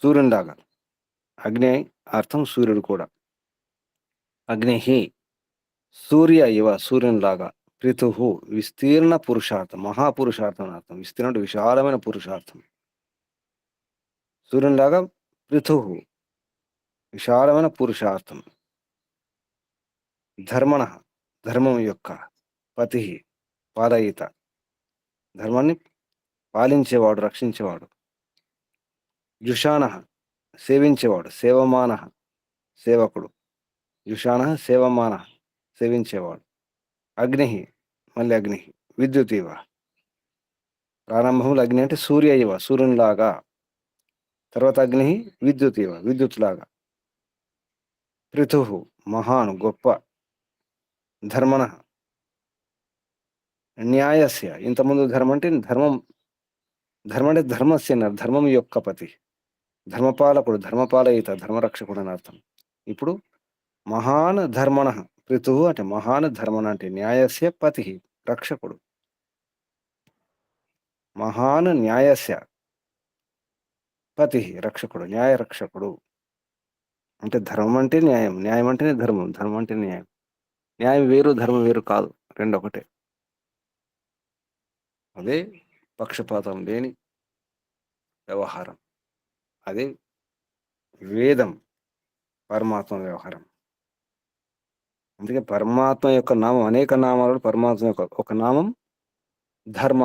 సూర్యునిలాగా. అగ్ని అర్థం సూర్యుడు కూడా. అగ్ని సూర్య ఇవ సూర్యునిలాగా, పృథుః విస్తీర్ణ పురుషార్థం, మహాపురుషార్థం అని అర్థం. విస్తీర్ణ అంటే విశాలమైన పురుషార్థం. సూర్యునిలాగా పృథుః విశాలమైన పురుషార్థం. ధర్మణ ధర్మం యొక్క, పతి పాలయిత ధర్మాన్ని పాలించేవాడు, రక్షించేవాడు. జుషాన సేవించేవాడు, సేవమాన సేవకుడు. జుషాన సేవమాన సేవించేవాడు. అగ్ని మళ్ళీ అగ్ని, విద్యుత్ ఇవ ప్రారంభంలో అగ్ని అంటే సూర్య ఇవ సూర్యునిలాగా, తర్వాత అగ్ని విద్యుత్ ఇవ విద్యుత్ లాగా. పృథు మహాన్ గొప్ప. ధర్మణ న్యాయస్య ఇంతకుముందు ధర్మం అంటే ధర్మం, ధర్మం అంటే ధర్మస్య అన్నారు, ధర్మం యొక్క పతి, ధర్మపాలకుడు, ధర్మపాలయిత ధర్మరక్షకుడు అని అర్థం. ఇప్పుడు మహాన్ ధర్మణ పృథు అంటే మహాన్ ధర్మణ అంటే న్యాయస్య పతి రక్షకుడు. మహాన్ న్యాయస్య పతి రక్షకుడు, న్యాయ రక్షకుడు. అంటే ధర్మం అంటే న్యాయం, న్యాయం అంటేనే ధర్మం, ధర్మం అంటే న్యాయం. న్యాయం వేరు, ధర్మం వేరు కాదు, రెండు ఒకటే. అదే పక్షపాతం లేని వ్యవహారం, అదే వేదం, పరమాత్మ వ్యవహారం. అందుకే పరమాత్మ యొక్క నామం, అనేక నామాలు పరమాత్మ యొక్క ఒక నామం ధర్మ.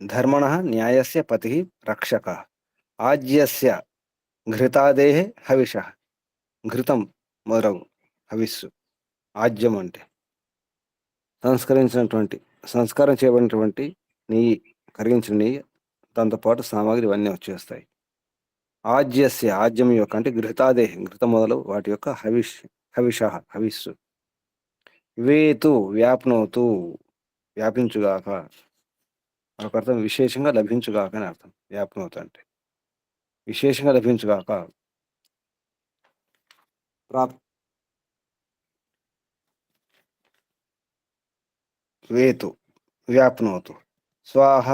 ధర్మణ న్యాయస్య పతి రక్షక. ఆజ్యస్య ఘృతాదేహ హవిష, ఘృతం మొదలగు హవిస్సు. ఆజ్యం అంటే సంస్కరించినటువంటి, సంస్కారం చేయబడినటువంటి నెయ్యి, కరిగించిన నెయ్యి, దాంతోపాటు సామాగ్రి ఇవన్నీ వచ్చేస్తాయి. ఆజ్యస్య ఆజ్యం యొక్క అంటే ఘృతాదేహ, ఘృతం మొదలు వాటి యొక్క హవిష హవిస్సు. వేతు వ్యాప్నోతు వ్యాపించుగాక, మరొక అర్థం విశేషంగా లభించుగాక అని అర్థం. వ్యాప్నోతు అంటే విశేషంగా లభించుగాక. వేతు వ్యాప్నోతు. స్వాహ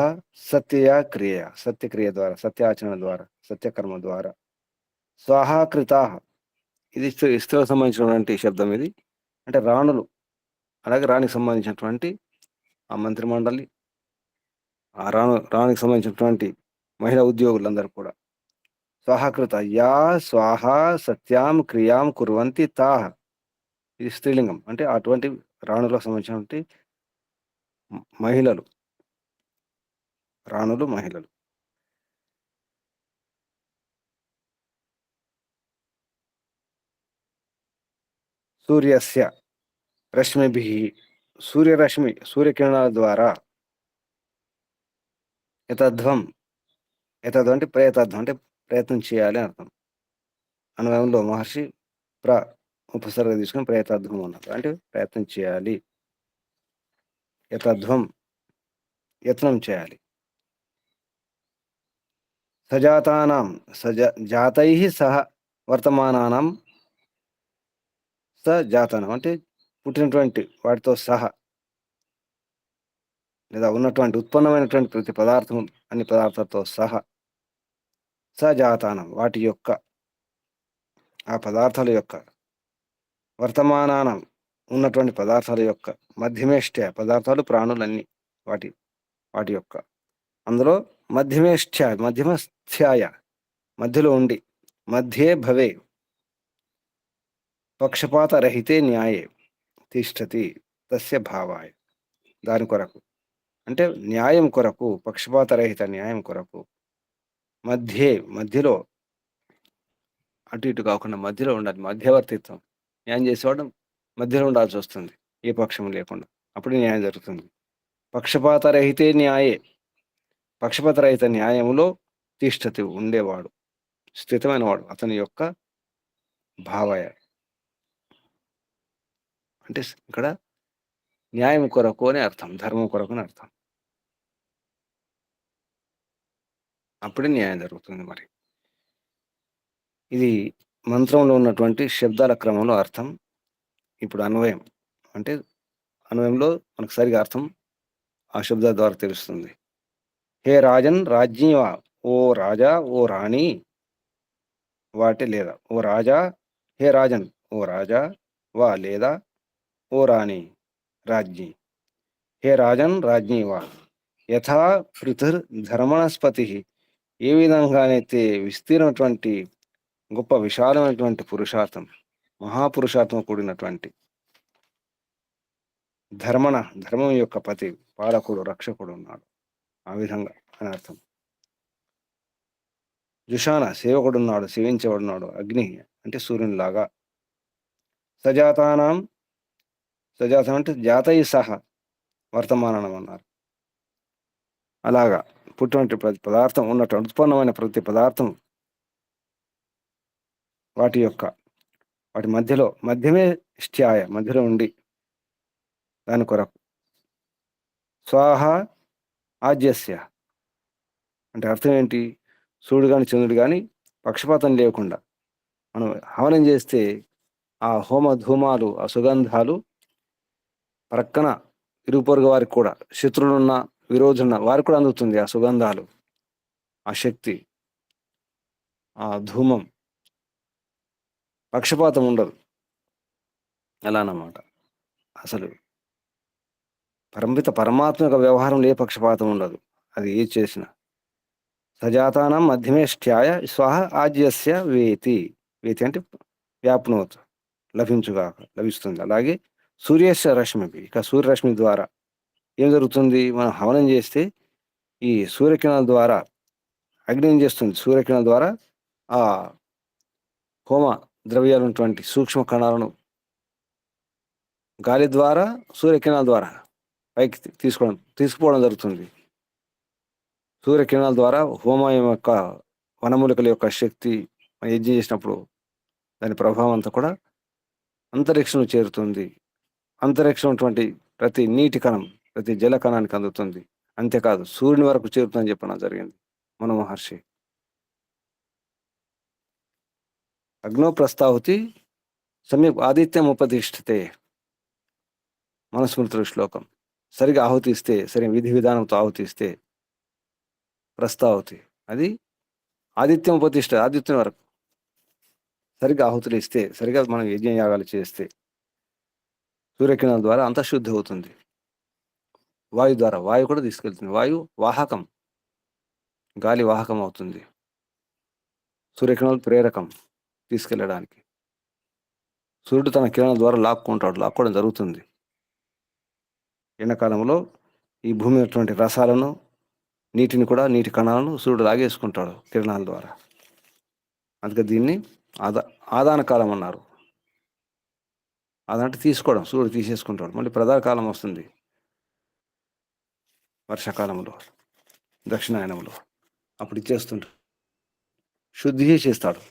సత్య క్రియ, సత్యక్రియ ద్వారా, సత్యాచరణ ద్వారా, సత్యకర్మ ద్వారా. స్వాహాకృత ఇది స్త్రీలకు సంబంధించినటువంటి శబ్దం. ఇది అంటే రాణులు, అలాగే రాణికి సంబంధించినటువంటి ఆ మంత్రిమండలి, ఆ రాణికి సంబంధించినటువంటి మహిళా ఉద్యోగులందరూ కూడా. స్వాహాకృత యా స్వాహ సత్యాం క్రియాం కుర్వంతి తాహ, ఇది స్త్రీలింగం. అంటే అటువంటి రాణులకు సంబంధించినటువంటి మహిళలు, రాణులు మహిళలు. సూర్యస్య రశ్మిభి, సూర్యరశ్మి సూర్యకిరణాల ద్వారా. యతధ్వం, యతధ్వం అంటే ప్రయతాధ్వం అంటే ప్రయత్నం చేయాలి అని అర్థం. అన్వయంలో మహర్షి ఉపసర్గ తీసుకుని ప్రయతాధ్వం అన్నారు, అంటే ప్రయత్నం చేయాలి. యతధ్వం యత్నం చేయాలి. సజాతానాం జాతై సహ వర్తమానానం, సజాతానం అంటే పుట్టినటువంటి వాటితో సహా, లేదా ఉన్నటువంటి ఉత్పన్నమైనటువంటి ప్రతి పదార్థం, అన్ని పదార్థాలతో సహా. సజాతానం వాటి యొక్క, ఆ పదార్థాల యొక్క. వర్తమానానం ఉన్నటువంటి పదార్థాల యొక్క. మధ్యమేష్ట పదార్థాలు ప్రాణులన్నీ, వాటి వాటి యొక్క. అందులో మధ్యమస్థ్యాయ మధ్యలో ఉండి. మధ్యే భవే పక్షపాతరహితే న్యాయే తిష్టతి తస్య భావాయ, దాని కొరకు అంటే న్యాయం కొరకు, పక్షపాతరహిత న్యాయం కొరకు. మధ్యలో, అటు ఇటు కాకుండా మధ్యలో ఉండాలి, మధ్యవర్తిత్వం. న్యాయం చేసేవాడు మధ్యలో ఉండాల్సి వస్తుంది, ఏ పక్షం లేకుండా, అప్పుడు న్యాయం జరుగుతుంది. పక్షపాతరహితే న్యాయే, పక్షపాతరహిత న్యాయంలో తిష్టతి ఉండేవాడు, స్థితమైన వాడు, అతని యొక్క భావయ. అంటే ఇక్కడ న్యాయం కొరకు అని అర్థం, ధర్మం కొరకు అని అర్థం. అప్పుడే న్యాయం జరుగుతుంది. మరి ఇది మంత్రంలో ఉన్నటువంటి శబ్దాల క్రమంలో అర్థం. ఇప్పుడు అన్వయం అంటే, అన్వయంలో మనకు సరిగా అర్థం ఆ శబ్దాల ద్వారా తెలుస్తుంది. హే రాజన్ రాజ్ఞివా, ఓ రాజా, ఓ రాణి, వాటి లేదా ఓ రాజా, హే రాజన్, ఓ రాజా, వా లేదా ఓ రాణి, రాజ్ఞి. హే రాజన్, రాజ్ఞి వా. యథా పృథుర్ ధర్మణస్పతి, ఏ విధంగానైతే విస్తీర్ణటువంటి గొప్ప విశాలమైనటువంటి పురుషార్థం, మహాపురుషార్థం కూడినటువంటి ధర్మం యొక్క పతి, పాలకుడు, రక్షకుడు ఉన్నాడు, ఆ విధంగా అని అర్థం. జుషాన, సేవకుడు ఉన్నాడు, సేవించేవాడున్నాడు. అగ్ని అంటే సూర్యునిలాగా. సజాతానం, సజాతం అంటే జాతయి సహా, వర్తమానం అన్నారు. అలాగా పుట్టినటువంటి ప్రతి పదార్థం, ఉన్నటువంటి ఉత్పన్నమైన ప్రతి పదార్థం, వాటి మధ్యమే ష్ట్యాయ, మధ్యలో ఉండి దాని కొరకు. స్వాహ ఆజ్యస్య అంటే అర్థం ఏంటి? సూర్యుడు కానీ చంద్రుడు కానీ పక్షపాతం లేకుండా మనం హవనం చేస్తే ఆ హోమ ధూమాలు, ఆ సుగంధాలు ప్రక్కన ఇరుపొరుగు వారికి కూడా, శత్రువులున్న విరోధులున్న వారికి కూడా అందుతుంది ఆ సుగంధాలు, ఆ శక్తి, ఆ ధూమం. పక్షపాతం ఉండదు. ఎలా అన్నమాట. అసలు పరమాత్మ యొక్క వ్యవహారంలో ఏ పక్షపాతం ఉండదు, అది ఏ చేసినా. సజాతానం మధ్యమే ష్ట్యాయ స్వాహ ఆజ్యస్య వేతి. వేతి అంటే వ్యాప్నోత్, లభిస్తుంది. అలాగే సూర్యస్య రశ్మి, ఇక సూర్యరశ్మి ద్వారా ఏం జరుగుతుంది? మనం హవనం చేస్తే ఈ సూర్యకిరణాల ద్వారా అగ్ని ఏం చేస్తుంది? సూర్యకిరణాల ద్వారా ఆ హోమ ద్రవ్యాలు ఉన్నటువంటి సూక్ష్మ కణాలను గాలి ద్వారా, సూర్యకిరణాల ద్వారా పైకి తీసుకుపోవడం జరుగుతుంది. సూర్యకిరణాల ద్వారా హోమం యొక్క వనమూలికల యొక్క శక్తి యజ్ఞం చేసినప్పుడు దాని ప్రభావం అంతా కూడా అంతరిక్షంలో చేరుతుంది. అంతరిక్షం ఉన్నటువంటి ప్రతి నీటి కణం, ప్రతి జల కణానికి అందుతుంది. అంతేకాదు సూర్యుని వరకు చేరుతుందని చెప్పడం జరిగింది మన మహర్షి. అగ్నో ప్రస్తాహుతి సమ్యక్ ఆదిత్యం ఉపతిష్ఠతే, మనుస్మృతుల శ్లోకం. సరిగా ఆహుతి ఇస్తే, సరి విధి విధానంతో ఆహుతి ఇస్తే ప్రస్తాహుతి, అది ఆదిత్యం ఉపతిష్ఠ, ఆదిత్యం వరకు సరిగా ఆహుతులు ఇస్తే, సరిగా మనం యజ్ఞయాగాలు చేస్తే సూర్యకిరణాల ద్వారా అంతఃశుద్ధి అవుతుంది. వాయు ద్వారా, వాయు కూడా తీసుకెళ్తుంది. వాయు వాహకం, గాలి వాహకం అవుతుంది. సూర్యకిరణాలు ప్రేరకం తీసుకెళ్ళడానికి. సూర్యుడు తన కిరణాల ద్వారా లాక్కోవడం జరుగుతుంది. ఎండాకాలంలో ఈ భూమి అటువంటి రసాలను, నీటిని కూడా, నీటి కణాలను సూర్యుడు లాగేసుకుంటాడు కిరణాల ద్వారా. అందుకే దీన్ని ఆదాన కాలం అన్నారు. అదంటే తీసుకోవడం, సూర్యుడు తీసేసుకుంటాడు. మళ్ళీ ప్రధాన కాలం వస్తుంది వర్షాకాలంలో, దక్షిణాయనంలో, అప్పుడు ఇచ్చేస్తుంటాడు, శుద్ధి చేస్తాడు.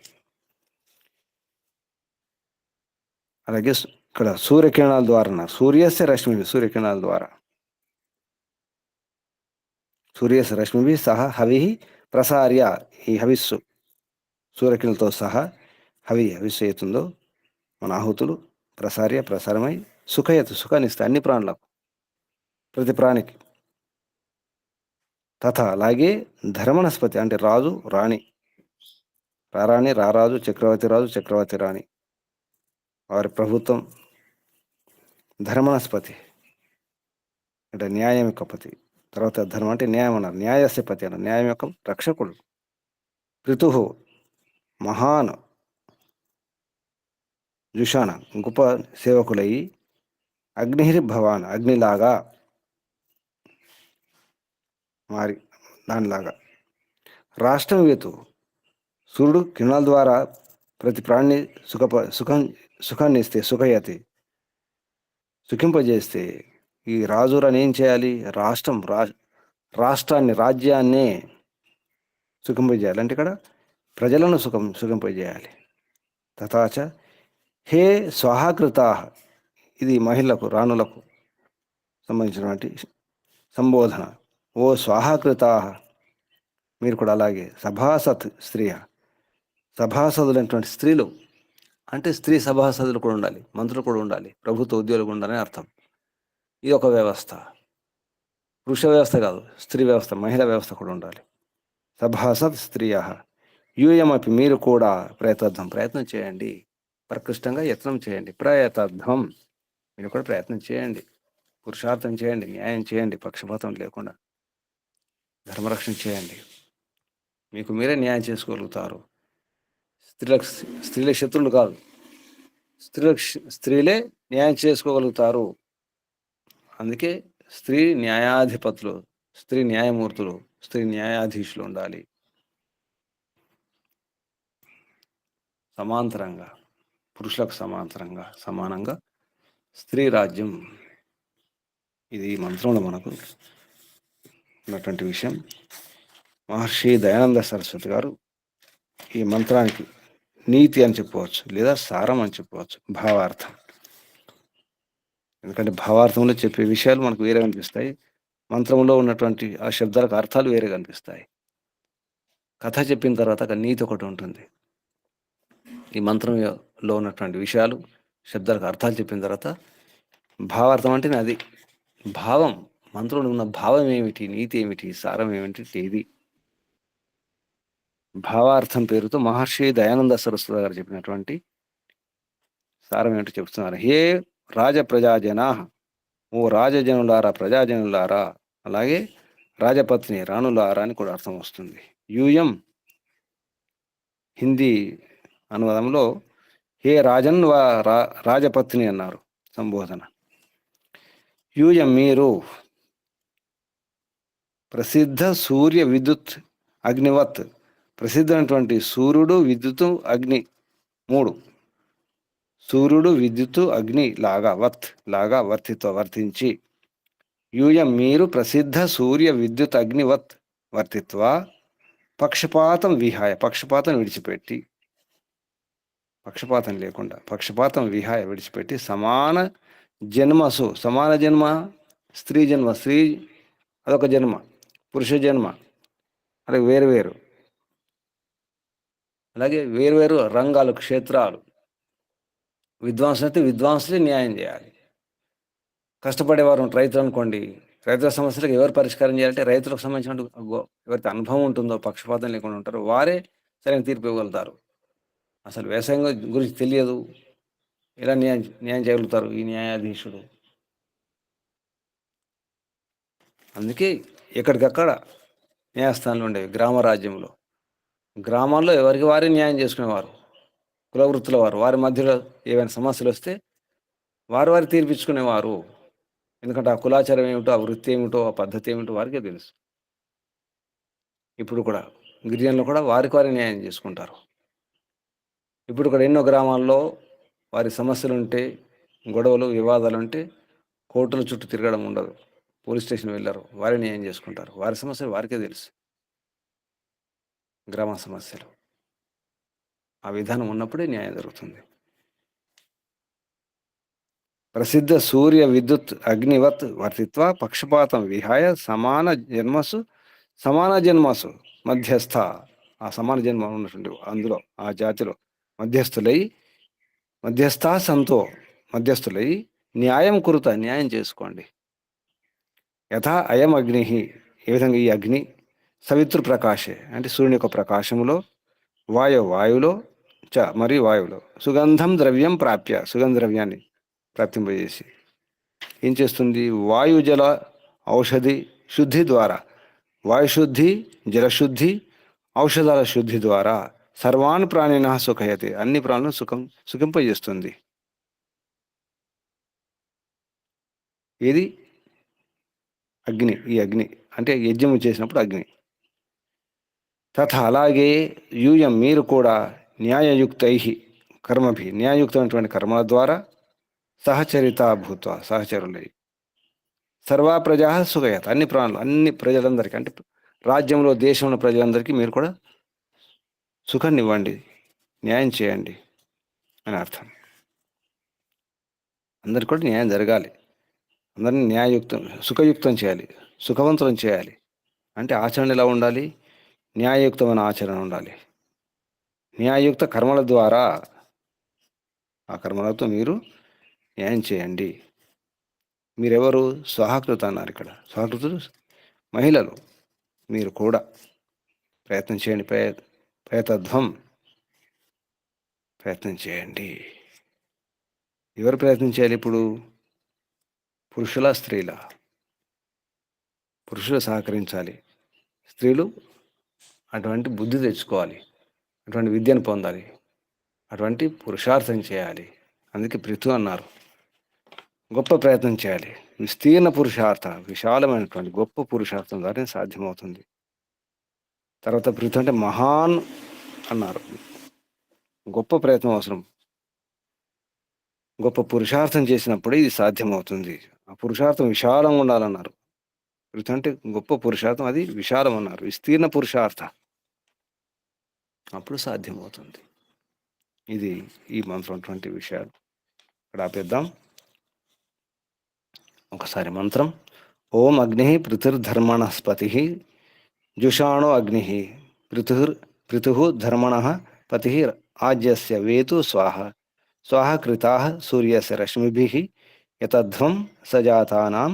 అలాగే ఇక్కడ సూర్యకిరణాల ద్వారా, సూర్యస్య రశ్మి, సూర్యకిరణాల ద్వారా, సూర్యస్య రశ్మి సహా హవి ప్రసార్య, ఈ హవిస్సు సూర్యకిరణలతో సహా హవిస్సు అవుతుందో మన ఆహుతులు ప్రసారమై సుఖాన్ని ఇస్తాయి అన్ని ప్రాణులకు, ప్రతి ప్రాణికి. తథా అలాగే ధర్మనస్పతి అంటే రాజు, రాణి, రారాణి, రారాజు, రాజు, చక్రవర్తి రాణి, వారి ప్రభుత్వం. ధర్మనస్పతి అంటే న్యాయం యొక్క పతి. తర్వాత ధర్మం అంటే న్యాయం అన్నారు. న్యాయస్య పతి అన్నారు, న్యాయం యొక్క రక్షకుడు. పితు మహాన్ జుషాన గొప్ప సేవకులయ్యి, భవాన్ అగ్నిలాగా మారి, దానిలాగా. రాష్ట్రం వేతు సూర్యుడు కిరణాల ద్వారా ప్రతి ప్రాణిని సుఖాన్ని ఇస్తే, సుఖయతి సుఖింపజేస్తే, ఈ రాజురాని ఏం చేయాలి? రాష్ట్రాన్ని, రాజ్యాన్నే సుఖింపజేయాలి. అంటే ఇక్కడ ప్రజలను సుఖింపజేయాలి. తథాచ హే స్వాహాకృతా, ఇది మహిళలకు, రాణులకు సంబంధించినటువంటి సంబోధన. ఓ స్వాహాకృతా, మీరు కూడా అలాగే. సభాసత్ స్త్రీయ, సభాసదులైనటువంటి స్త్రీలు అంటే స్త్రీ సభాసదులు కూడా ఉండాలి, మంత్రులు కూడా ఉండాలి, ప్రభుత్వ ఉద్యోగులు కూడా ఉండాలని అర్థం. ఇది ఒక వ్యవస్థ, పురుష వ్యవస్థ కాదు, స్త్రీ వ్యవస్థ, మహిళా వ్యవస్థ కూడా ఉండాలి. సభాసత్ స్త్రీయ యూయమపి, మీరు కూడా ప్రయత్నం చేయండి. ప్రకృష్టంగా యత్నం చేయండి. ప్రయతధ్వం, మీరు కూడా ప్రయత్నం చేయండి, పురుషార్థం చేయండి, న్యాయం చేయండి, పక్షపాతం లేకుండా ధర్మరక్షణ చేయండి. మీకు మీరే న్యాయం చేసుకోగలుగుతారు. స్త్రీలకు స్త్రీలే శత్రువులు కాదు, స్త్రీలే న్యాయం చేసుకోగలుగుతారు. అందుకే స్త్రీ న్యాయాధిపతులు, స్త్రీ న్యాయమూర్తులు, స్త్రీ న్యాయాధీశులు ఉండాలి. సమాంతరంగా, పురుషులకు సమానంగా స్త్రీ రాజ్యం. ఇది ఈ మంత్రంలో మనకు ఉన్నటువంటి విషయం. మహర్షి దయానంద సరస్వతి గారు ఈ మంత్రానికి నీతి అని చెప్పవచ్చు, లేదా సారం అని చెప్పవచ్చు, భావార్థం. ఎందుకంటే భావార్థంలో చెప్పే విషయాలు మనకు వేరే కనిపిస్తాయి, మంత్రంలో ఉన్నటువంటి ఆ శబ్దాలకు అర్థాలు వేరే కనిపిస్తాయి. కథ చెప్పిన తర్వాత అక్కడ నీతి ఒకటి ఉంటుంది. ఈ మంత్రంలో ఉన్నటువంటి విషయాలు శబ్దాలకు అర్థాలు చెప్పిన తర్వాత భావార్థం అంటే అది భావం, మంత్రంలో ఉన్న భావం ఏమిటి, నీతి ఏమిటి, సారం ఏమిటి, ఇది భావార్థం పేరుతో మహర్షి దయానంద సరస్వతి గారు చెప్పినటువంటి సారం ఏమిటో చెప్తున్నారు. హే రాజ ప్రజాజనా, ఓ రాజజనులారా, ప్రజాజనులారా, అలాగే రాజపత్ని, రాణులారా అని కూడా అర్థం వస్తుంది. యూయం హిందీ అనువాదంలో హే రాజన్ రాజపత్ని అన్నారు సంబోధన. యూయం మీరు, ప్రసిద్ధ సూర్య విద్యుత్ అగ్నివత్, ప్రసిద్ధమైనటువంటి సూర్యుడు, విద్యుత్తు, అగ్ని, మూడు, సూర్యుడు, విద్యుత్తు, అగ్ని లాగా వర్తించి, యూయం మీరు ప్రసిద్ధ సూర్య విద్యుత్ అగ్నివత్ వర్తిత్వ, పక్షపాతం విహాయ, పక్షపాతం విడిచిపెట్టి, పక్షపాతం లేకుండా, పక్షపాతం విహాయ విడిచిపెట్టి, సమాన జన్మ, స్త్రీ జన్మ, స్త్రీ అదొక జన్మ, పురుష జన్మ, అలాగే వేరు, అలాగే వేరు రంగాలు, క్షేత్రాలు. విద్వాంసులు అయితే విద్వాంసులే న్యాయం చేయాలి. కష్టపడేవారు రైతులు అనుకోండి, రైతుల సమస్యలకు ఎవరు పరిష్కారం చేయాలంటే రైతులకు సంబంధించిన ఎవరికి అనుభవం ఉంటుందో, పక్షపాతం లేకుండా ఉంటారో వారే సరైన తీర్పు ఇవ్వగలుగుతారు. అసలు వ్యవసాయం గురించి తెలియదు, ఎలా న్యాయం చేయగలుగుతారు ఈ న్యాయాధీశుడు? అందుకే ఎక్కడికక్కడ న్యాయస్థానాలు ఉండేవి. గ్రామరాజ్యంలో, గ్రామాల్లో ఎవరికి వారే న్యాయం చేసుకునేవారు. కులవృత్తుల వారు, వారి మధ్యలో ఏవైనా సమస్యలు వస్తే వారు తీర్పించుకునేవారు. ఎందుకంటే ఆ కులాచారం ఏమిటో, ఆ వృత్తి ఏమిటో, ఆ పద్ధతి ఏమిటో వారికే తెలుసు. ఇప్పుడు కూడా గిరిజనులు కూడా వారికి వారే న్యాయం చేసుకుంటారు. ఇప్పుడు కూడా ఎన్నో గ్రామాల్లో వారి సమస్యలు ఉంటే, గొడవలు, వివాదాలు ఉంటే కోర్టుల చుట్టూ తిరగడం ఉండదు, పోలీస్ స్టేషన్ వెళ్ళారు, వారే న్యాయం చేసుకుంటారు. వారి సమస్యలు వారికే తెలుసు, గ్రామ సమస్యలు. ఆ విధానం ఉన్నప్పుడే న్యాయం జరుగుతుంది. ప్రసిద్ధ సూర్య విద్యుత్ అగ్నివత్ వర్తిత్వ, పక్షపాతం విహాయ, సమాన జన్మసు మధ్యస్థ, ఆ సమాన జన్మ ఉన్నటువంటి అందులో ఆ జాతిలో మధ్యస్థులై న్యాయం కురుత, న్యాయం చేసుకోండి. యథా అయం అగ్ని, ఏ విధంగా ఈ అగ్ని, సవితృ ప్రకాశే అంటే సూర్యుని యొక్క ప్రకాశములో, వాయువులో మరియు వాయువులో, సుగంధం ద్రవ్యం ప్రాప్య, సుగంధ ద్రవ్యాన్ని ప్రాప్తింపజేసి ఏం చేస్తుంది? వాయుజల ఔషధి శుద్ధి ద్వారా, వాయుశుద్ధి, జలశుద్ధి, ఔషధాల శుద్ధి ద్వారా సర్వాన్ ప్రాణిన సుఖయతే, అన్ని ప్రాణులను సుఖింపజేస్తుంది. ఇది అగ్ని. ఈ అగ్ని అంటే యజ్ఞము చేసినప్పుడు అగ్ని. తథ అలాగే యూయం మీరు కూడా న్యాయయుక్తై కర్మభి, న్యాయయుక్తమైనటువంటి కర్మల ద్వారా సహచరితాభూత్వ, సహచరులై సర్వా ప్రజా సుఖయత, అన్ని ప్రాణులు, అన్ని ప్రజలందరికీ అంటే రాజ్యంలో, దేశంలో ప్రజలందరికీ మీరు కూడా సుఖాన్ని ఇవ్వండి, న్యాయం చేయండి అని అర్థం. అందరికి కూడా న్యాయం జరగాలి, అందరినీ సుఖయుక్తం చేయాలి, సుఖవంతులం చేయాలి. అంటే ఆచరణ ఎలా ఉండాలి? న్యాయయుక్తమైన ఆచరణ ఉండాలి. న్యాయయుక్త కర్మల ద్వారా, ఆ కర్మలతో మీరు న్యాయం చేయండి. మీరెవరు? స్వహకృత అన్నారు ఇక్కడ. స్వహకృతులు మహిళలు. మీరు కూడా ప్రయత్నం చేయండి. ప్రయతధ్వం, ప్రయత్నం చేయండి. ఎవరు ప్రయత్నం చేయాలి ఇప్పుడు? పురుషుల, స్త్రీల? పురుషులు సహకరించాలి, స్త్రీలు అటువంటి బుద్ధి తెచ్చుకోవాలి, అటువంటి విద్యను పొందాలి, అటువంటి పురుషార్థం చేయాలి. అందుకే పృథు అన్నారు. గొప్ప ప్రయత్నం చేయాలి. విస్తీర్ణ పురుషార్థ, విశాలమైనటువంటి గొప్ప పురుషార్థం ద్వారా సాధ్యమవుతుంది. తర్వాత పృథు అంటే మహాన్ అన్నారు. గొప్ప ప్రయత్నం అవసరం. గొప్ప పురుషార్థం చేసినప్పుడే ఇది సాధ్యమవుతుంది. ఆ పురుషార్థం విశాలంగా ఉండాలన్నారు. పృథు అంటే గొప్ప పురుషార్థం, అది విశాలం అన్నారు. విస్తీర్ణ పురుషార్థ, అప్పుడు సాధ్యమవుతుంది. ఇది ఈ మంత్రం అటువంటి విషయాలు. ఇక్కడ ఆపేద్దాం. ఒకసారి మంత్రం. ఓం అగ్ని పృథిర్ధర్మణస్పతి జుషాణో అగ్ని పృథు ధర్మణ పతి ఆజ్యస్య వేతు స్వాహ స్వాహ కృతా సూర్యస్య రశ్మిభిః యతధ్వం సజాతానాం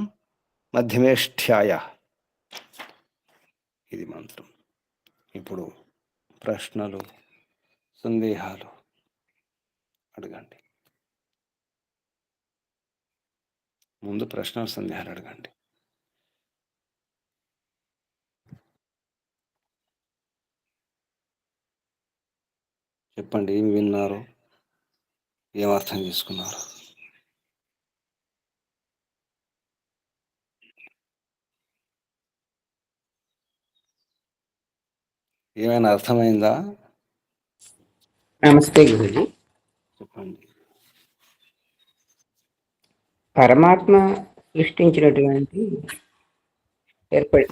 మధ్యమేష్ఠ్యాయ. ఇది మంత్రం. ఇప్పుడు ప్రశ్నలు, సందేహాలు అడగండి. ముందు ప్రశ్నలు, సందేహాలు అడగండి. చెప్పండి, ఏమి విన్నారు, ఏం అర్థం చేసుకున్నారు? ఏమైనా అర్థమైందా? నమస్తే గురుజీ. చెప్పండి. పరమాత్మ సృష్టించినటువంటి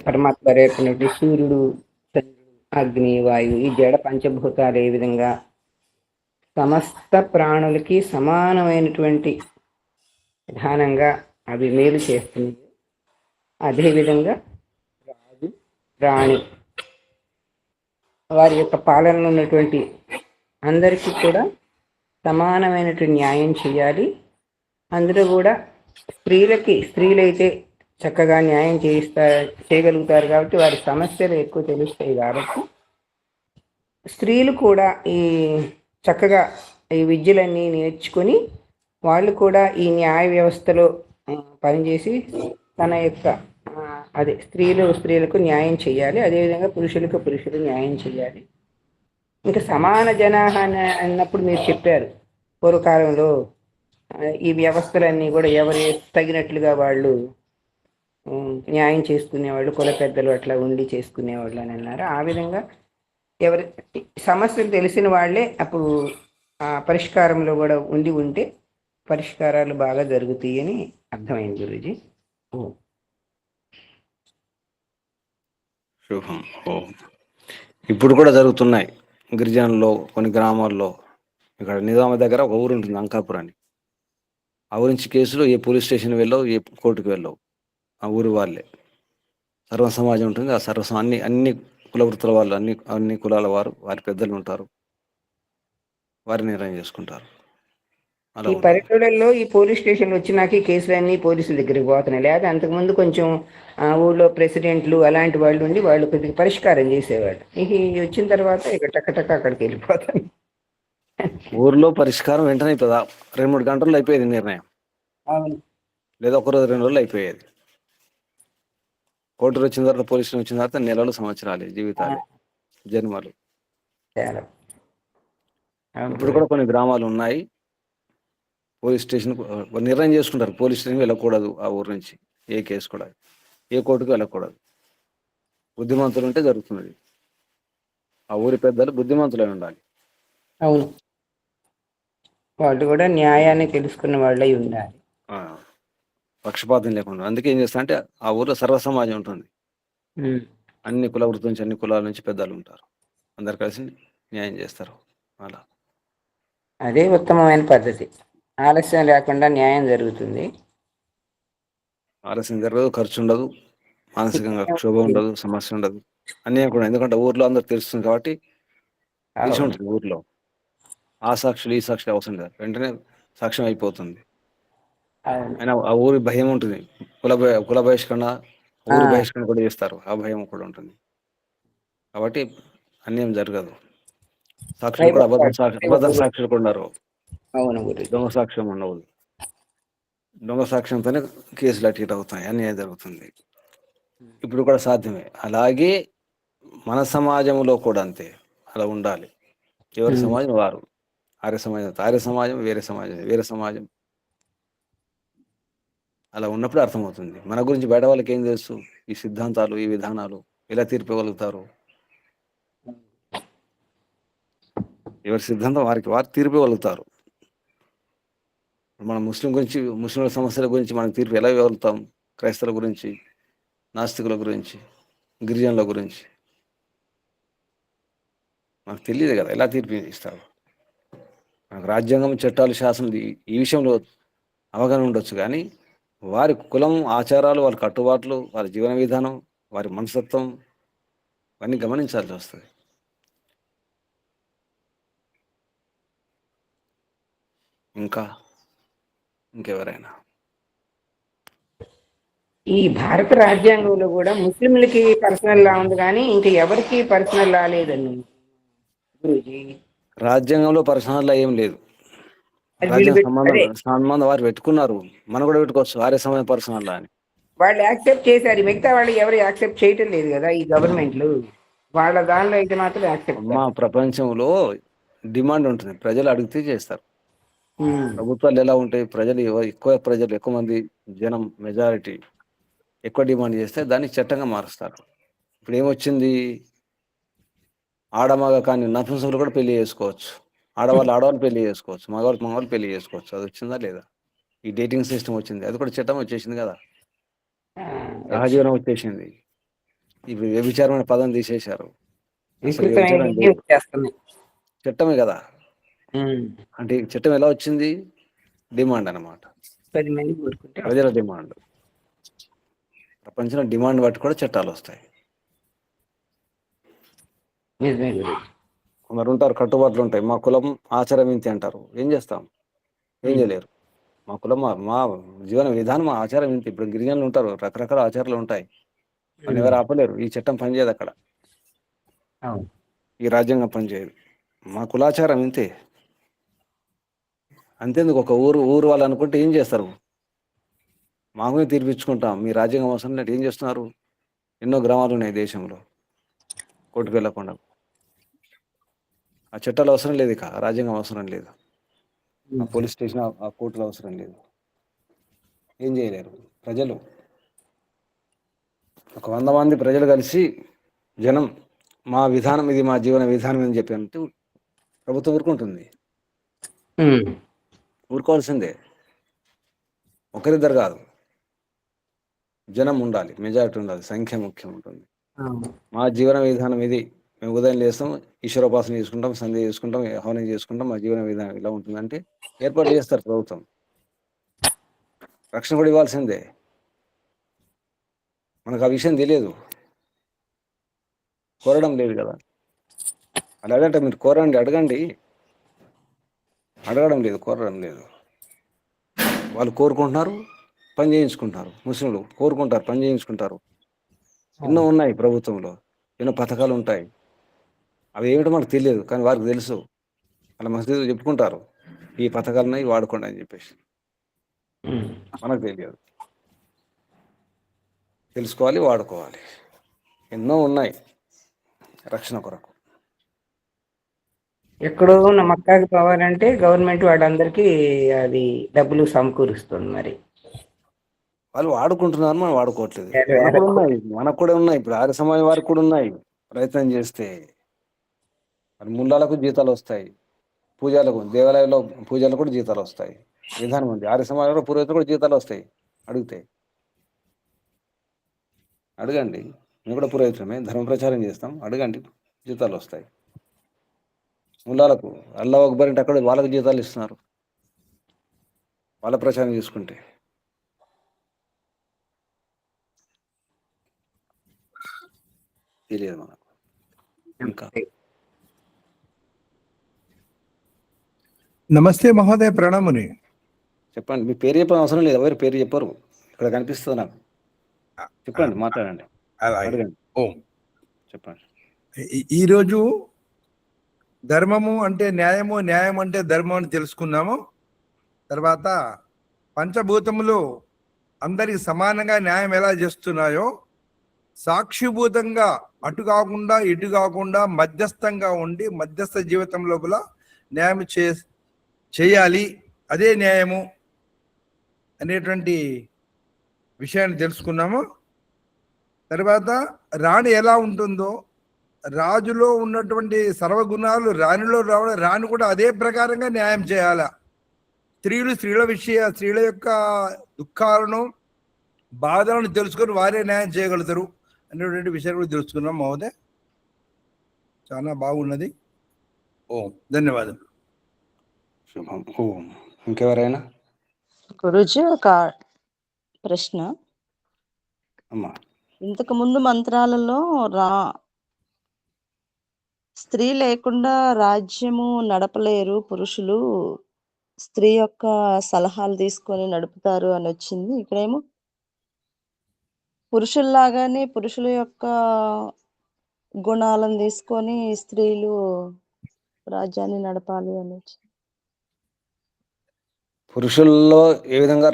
పరమాత్మ రేపినటువంటి సూర్యుడు, చంద్రుడు, అగ్ని, వాయువు, ఈ జడ పంచభూతాలు ఏ విధంగా సమస్త ప్రాణులకి సమానమైనటువంటి విధానంగా అవి మేలు చేస్తుంది, అదేవిధంగా రాజు, రాణి వారి యొక్క పాలనలో ఉన్నటువంటి అందరికీ కూడా సమానమైనటువంటి న్యాయం చేయాలి. అందులో కూడా స్త్రీలైతే చక్కగా న్యాయం చేయగలుగుతారు కాబట్టి వారి సమస్యలు ఎక్కువ తెలుస్తాయి. కాబట్టి స్త్రీలు కూడా ఈ చక్కగా ఈ విద్యలన్నీ నేర్చుకొని వాళ్ళు కూడా ఈ న్యాయ వ్యవస్థలో పనిచేసి తన యొక్క అదే స్త్రీలకు న్యాయం చేయాలి, అదేవిధంగా పురుషులు న్యాయం చేయాలి. ఇంకా సమాన జనాభా అన్నప్పుడు మీరు చెప్పారు, పూర్వకాలంలో ఈ వ్యవస్థలన్నీ కూడా ఎవరు తగినట్లుగా వాళ్ళు న్యాయం చేసుకునేవాళ్ళు, కుల పెద్దలు అట్లా ఉండి చేసుకునేవాళ్ళు అని అన్నారు. ఆ విధంగా ఎవరి సమస్యలు తెలిసిన వాళ్ళే అప్పుడు ఆ పరిష్కారంలో కూడా ఉంటే పరిష్కారాలు బాగా జరుగుతాయి అని అర్థమైంది గురూజీ. శుభం. ఇప్పుడు కూడా జరుగుతున్నాయి గిరిజనుల్లో, కొన్ని గ్రామాల్లో. ఇక్కడ నిజామా దగ్గర ఒక ఊరు ఉంటుంది, అంకాపూర్ అని. ఆ ఊరి నుంచి కేసులు ఏ పోలీస్ స్టేషన్ వెళ్ళవు, ఏ కోర్టుకు వెళ్ళవు. ఆ ఊరి వాళ్ళే సర్వ సమాజం ఉంటుంది. ఆ అన్ని కుల వృత్తుల వాళ్ళు, అన్ని కులాల వారు, వారి పెద్దలు ఉంటారు, వారి నిర్ణయం చేసుకుంటారు. ఈ పల్లెటూళ్ళల్లో ఈ పోలీస్ స్టేషన్లు వచ్చినాక ఈ కేసులన్నీ పోలీసుల దగ్గరికి పోతున్నాయి. లేదా అంతకుముందు కొంచెం ఊళ్ళో ప్రెసిడెంట్లు అలాంటి వాళ్ళు ఉండి వాళ్ళు కొద్దిగా పరిష్కారం చేసేవాళ్ళు. ఇక వచ్చిన తర్వాత ఇక టక్క అక్కడికి వెళ్ళిపోతాను. ఊర్లో పరిష్కారం వెంటనే 2-3 గంటల్లో అయిపోయేది నిర్ణయం. అవును. లేదా 1 రోజు 2 రోజులు అయిపోయేది. కోర్టులు వచ్చిన తర్వాత, పోలీసులు వచ్చిన తర్వాత నెలలు, సంవత్సరాలే, జీవితాలే, జన్మలు. ఇప్పుడు కూడా కొన్ని గ్రామాలు ఉన్నాయి, పోలీస్ స్టేషన్ నిర్ణయం చేసుకుంటారు, పోలీస్ స్టేషన్ వెళ్ళకూడదు, ఆ ఊరు నుంచి ఏ కేసు కూడా, ఏ కోర్టుకు వెళ్ళకూడదు. బుద్ధిమంతులు ఉంటే జరుగుతున్నది. ఆ ఊరి పెద్దలు బుద్ధిమంతులై ఉండాలి. అవును, వాళ్ళు కూడా న్యాయాన్ని తెలుసుకున్న వాళ్ళై ఉండాలి, పక్షపాతం లేకుండా. అందుకే ఏం చేస్తా అంటే ఆ ఊర్లో సర్వ సమాజం ఉంటుంది. అన్ని కుల వృత్తి నుంచి, అన్ని కులాల నుంచి పెద్దలు ఉంటారు, అందరు కలిసి న్యాయం చేస్తారు. అలా అదే ఉత్తమమైన పద్ధతి. ఆలస్యం లేకుండా న్యాయం జరుగుతుంది. ఆలస్యం జరగదు, ఖర్చు ఉండదు, మానసికంగా క్షోభ ఉండదు, సమస్య ఉండదు, అన్నీ కూడా. ఎందుకంటే ఊర్లో అందరు తెలుస్తుంది కాబట్టి తెలిసి ఉంటుంది. ఊర్లో ఆ సాక్షులు, ఈ సాక్షులు అవసరం లేదు, వెంటనే సాక్ష్యం అయిపోతుంది. అయినా ఆ ఊరి భయం ఉంటుంది. కుల బహిష్కరణ, ఊరి బహిష్కరణ కూడా చేస్తారు, ఆ భయం కూడా ఉంటుంది. కాబట్టి అన్యాయం జరగదు. సాక్షులు కూడా అబద్ధ గురు. సాక్షులు కూడా ఉన్నారు. అవును గురుజీ. దొంగ సాక్ష్యం ఉండవు. దొంగ సాక్ష్యంతోనే కేసులు అటు ఇటు అవుతాయి, అన్యాయం జరుగుతుంది. ఇప్పుడు కూడా సాధ్యమే. అలాగే మన సమాజంలో కూడా అంతే, అలా ఉండాలి. ఎవరి సమాజం వారు. ఆర్య సమాజం వేరే సమాజం, వేరే సమాజం. అలా ఉన్నప్పుడు అర్థమవుతుంది. మన గురించి బయట వాళ్ళకి ఏం తెలుసు? ఈ సిద్ధాంతాలు, ఈ విధానాలు ఎలా తీర్పు ఇవ్వగలుగుతారు? ఎవరి సిద్ధాంతం వారికి వారు తీర్పు ఇవ్వగలుగుతారు. మన ముస్లింల సమస్యల గురించి మనం తీర్పు ఎలా ఇవ్వగలుగుతాం? క్రైస్తవుల గురించి, నాస్తికుల గురించి, గిరిజనుల గురించి మనకు తెలియదు కదా, ఎలా తీర్పు ఇస్తారు? మనకు రాజ్యాంగం, చట్టాలు, శాసనం ఈ విషయంలో అవగాహన ఉండొచ్చు, కానీ వారి కులం, ఆచారాలు, వారి కట్టుబాట్లు, వారి జీవన విధానం, వారి మనస్తత్వం అన్నీ గమనించాల్సి వస్తుంది. ఇంకెవరైనా? ఈ భారత రాజ్యాంగంలో కూడా ముస్లింలకి పర్సనల్ లా ఉంది, కానీ ఇంకా ఎవరికి పర్సనల్ లా లేదండి గురూజీ. రాజ్యాంగంలో పర్సనల్ లా ఏం లేదు. అది వీళ్ళు సంబంధం వారు పెట్టుకున్నారు, మనం కూడా పెట్టుకోవచ్చు ఆర్య సమాజం పర్సనల్ లా అని. వాళ్ళు యాక్సెప్ట్ చేశారు, మిగతా వాళ్ళు ఎవరు యాక్సెప్ట్ చేయటం లేదు కదా ఈ గవర్నమెంట్లు. వాళ్ళ దానిలో అయితే మాత్రం యాక్సెప్ట్. మా ప్రపంచంలో డిమాండ్ ఉంటుంది, ప్రజలు అడిగితే చేస్తారు. ప్రభుత్వాలు ఎలా ఉంటాయి? ఎక్కువ మంది జనం, మెజారిటీ ఎక్కువ డిమాండ్ చేస్తే దాన్ని చట్టంగా మారుస్తారు. ఇప్పుడు ఏమొచ్చింది? ఆడమగ కానీ నపుంసకులు కూడా పెళ్లి చేసుకోవచ్చు, ఆడవాళ్ళు పెళ్లి చేసుకోవచ్చు, మగవాళ్ళు పెళ్లి చేసుకోవచ్చు. అది వచ్చిందా లేదా? ఈ డేటింగ్ సిస్టమ్ వచ్చింది, అది కూడా చట్టం వచ్చేసింది కదా, సహజీవనం వచ్చేసింది. ఇప్పుడు వ్యభిచారం అనే పదం తీసేశారు, చట్టమే కదా. అంటే చట్టం ఎలా వచ్చింది? డిమాండ్ అన్నమాట, ప్రజల డిమాండ్. ప్రపంచంలో డిమాండ్ బట్టి కూడా చట్టాలు వస్తాయి. కొందరు ఉంటారు, కట్టుబాట్లు ఉంటాయి. మా కులం ఆచారం ఇంతే అంటారు, ఏం చేస్తాం? ఏం చేయలేరు. మా కులం, మా జీవన విధానం, మా ఆచారం ఇంతే. ఇప్పుడు గిరిజనులు ఉంటారు, రకరకాల ఆచారాలు ఉంటాయి, వాళ్ళు ఎవరు ఆపలేరు. ఈ చట్టం పనిచేయదు అక్కడ, ఈ రాజ్యాంగం పనిచేయదు. మా కులాచారం ఇంతే. అంతేందుకు, ఒక ఊరు వాళ్ళు అనుకుంటే ఏం చేస్తారు? మాకు తీర్పిచ్చుకుంటాం, మీ రాజ్యాంగం అవసరం లేదు. ఏం చేస్తున్నారు? ఎన్నో గ్రామాలు ఉన్నాయి దేశంలో, కోర్టుకు వెళ్ళకుండా. ఆ చట్టాలు అవసరం లేదు, ఇక రాజ్యాంగం అవసరం లేదు, ఆ పోలీస్ స్టేషన్, ఆ కోర్టులు అవసరం లేదు. ఏం చేయలేరు ప్రజలు. ఒక 100 మంది ప్రజలు కలిసి జనం మా విధానం ఇది, మా జీవన విధానం అని చెప్పి ప్రభుత్వం ఊరుకుంటుంది? ఊరుకోవాల్సిందే. ఒకరిద్దరు కాదు, జనం ఉండాలి, మెజారిటీ ఉండాలి, సంఖ్య ముఖ్యం ఉంటుంది. మా జీవన విధానం ఇది, మేము ఉదయం లేస్తాం, ఈశ్వరోపాసన చేసుకుంటాం, సంధ్య చేసుకుంటాం, హవనం చేసుకుంటాం, మా జీవన విధానం ఇలా ఉంటుందంటే ఏర్పాటు చేస్తారు ప్రభుత్వం. రక్షణ కూడా ఇవ్వాల్సిందే. మనకు ఆ విషయం తెలియదు, కోరడం లేదు కదా. అలాగంటే మీరు కోరండి, అడగండి. అడగడం లేదు, కోరడం లేదు. వాళ్ళు కోరుకుంటున్నారు, పని చేయించుకుంటారు. ముస్లింలు కోరుకుంటారు, పని చేయించుకుంటారు. ఎన్నో ఉన్నాయి ప్రభుత్వంలో, ఎన్నో పథకాలు ఉంటాయి. అవి ఏమిటో మనకు తెలియదు, కానీ వారికి తెలుసు. వాళ్ళ మసీదులు చెప్పుకుంటారు, ఈ పథకాలున్నాయి, వాడుకోండి అని చెప్పేసి. మనకు తెలియదు, తెలుసుకోవాలి, వాడుకోవాలి. ఎన్నో ఉన్నాయి రక్షణ కొరకు. ఎక్కడో మక్కాకి పోవాలంటే గవర్నమెంట్ వాళ్ళందరికీ అది డబ్బులు సమకూరుస్తుంది. మరి వాళ్ళు వాడుకుంటున్నారు, మనం వాడుకోవట్లేదు. మనకు కూడా ఉన్నాయి. ఇప్పుడు ఆర్య సమాజం వారికి కూడా ఉన్నాయి. ప్రయత్నం చేస్తే మరి ముల్లాలకు జీతాలు వస్తాయి, పూజలకు, దేవాలయాల్లో పూజలకు కూడా జీతాలు వస్తాయి. విధానం ఉంది. ఆర్య సమాజంలో పురోహితులు కూడా జీతాలు వస్తాయి. అడగండి. మేము కూడా పురోహితులమే, ధర్మ ప్రచారం చేస్తాం, అడగండి, జీతాలు వస్తాయి. ముల్లాలకు అల్లాహ్ అక్బర్ అంటే అక్కడ వాళ్ళకి జీతాలు ఇస్తున్నారు, వాళ్ళ ప్రచారం చేసుకుంటే. తెలియదు మనకు. ఇంకా నమస్తే మహోదయ, ప్రణాముని. చెప్పండి. మీ పేరు చెప్పడం అవసరం లేదు, ఎవరి పేరు చెప్పరు, ఇక్కడ కనిపిస్తుంది నాకు. చెప్పండి, మాట్లాడండి, అడగండి. ఓం. చెప్పండి. ఈరోజు ధర్మము అంటే న్యాయము, న్యాయం అంటే ధర్మం అని తెలుసుకున్నాము. తర్వాత పంచభూతములు అందరికి సమానంగా న్యాయం ఎలా చేస్తున్నాయో, సాక్షిభూతంగా అటు కాకుండా ఇటు కాకుండా మధ్యస్థంగా ఉండి మధ్యస్థ జీవితం లోపల న్యాయం చేయాలి, అదే న్యాయము అనేటువంటి విషయాన్ని తెలుసుకున్నాము. తర్వాత రాణి ఎలా ఉంటుందో, రాజులో ఉన్నటువంటి సర్వగుణాలు రాణిలో రావడం, రాణి కూడా అదే ప్రకారంగా న్యాయం చేయాల. స్త్రీల యొక్క దుఃఖాలను, బాధలను తెలుసుకొని వారే న్యాయం చేయగలుగుతారు అనేటువంటి విషయాన్ని కూడా తెలుసుకున్నాం మహోదయ్. చాలా బాగున్నది. ఓం ధన్యవాదాలు. శుభం. ఓం. ఇంకెవరైనా గురుజీ ఒక ప్రశ్న. అమ్మా? ఇంతకు ముందు మంత్రాలలో స్త్రీ లేకుండా రాజ్యము నడపలేరు పురుషులు, స్త్రీ యొక్క సలహాలు తీసుకొని నడుపుతారు అని వచ్చింది. ఇక్కడేమో పురుషుల్లాగానే పురుషుల యొక్క గుణాలను తీసుకొని స్త్రీలు రాజ్యాన్ని నడపాలి అని వచ్చింది. పురుషుల్లో ఏ విధంగా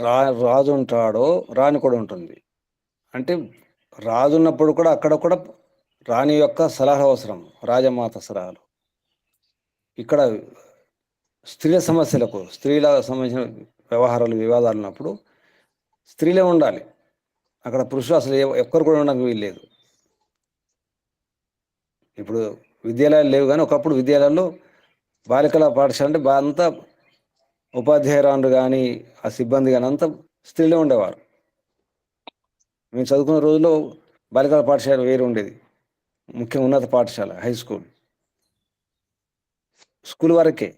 రాజు ఉంటాడో రాణి కూడా ఉంటుంది. అంటే రాజు ఉన్నప్పుడు కూడా అక్కడ కూడా రాణి యొక్క సలహా అవసరం, రాజమాత సలహాలు. ఇక్కడ స్త్రీల సమస్యలకు, స్త్రీలకు సంబంధించిన వ్యవహారాలు, వివాదాలు ఉన్నప్పుడు స్త్రీలే ఉండాలి అక్కడ. పురుషులు అసలు ఎక్కరు కూడా ఉండడానికి వీల్లేదు. ఇప్పుడు విద్యాలయాలు లేవు, కానీ ఒకప్పుడు విద్యాలయాల్లో బాలికల పాఠశాల అంటే అంతా ఉపాధ్యాయురాలు కానీ ఆ సిబ్బంది కానీ అంతా స్త్రీలే ఉండేవారు. మేము చదువుకున్న రోజుల్లో బాలికల పాఠశాల వేరు ఉండేది, ముఖ్యంగా ఉన్నత పాఠశాల, హై స్కూల్ వరకే.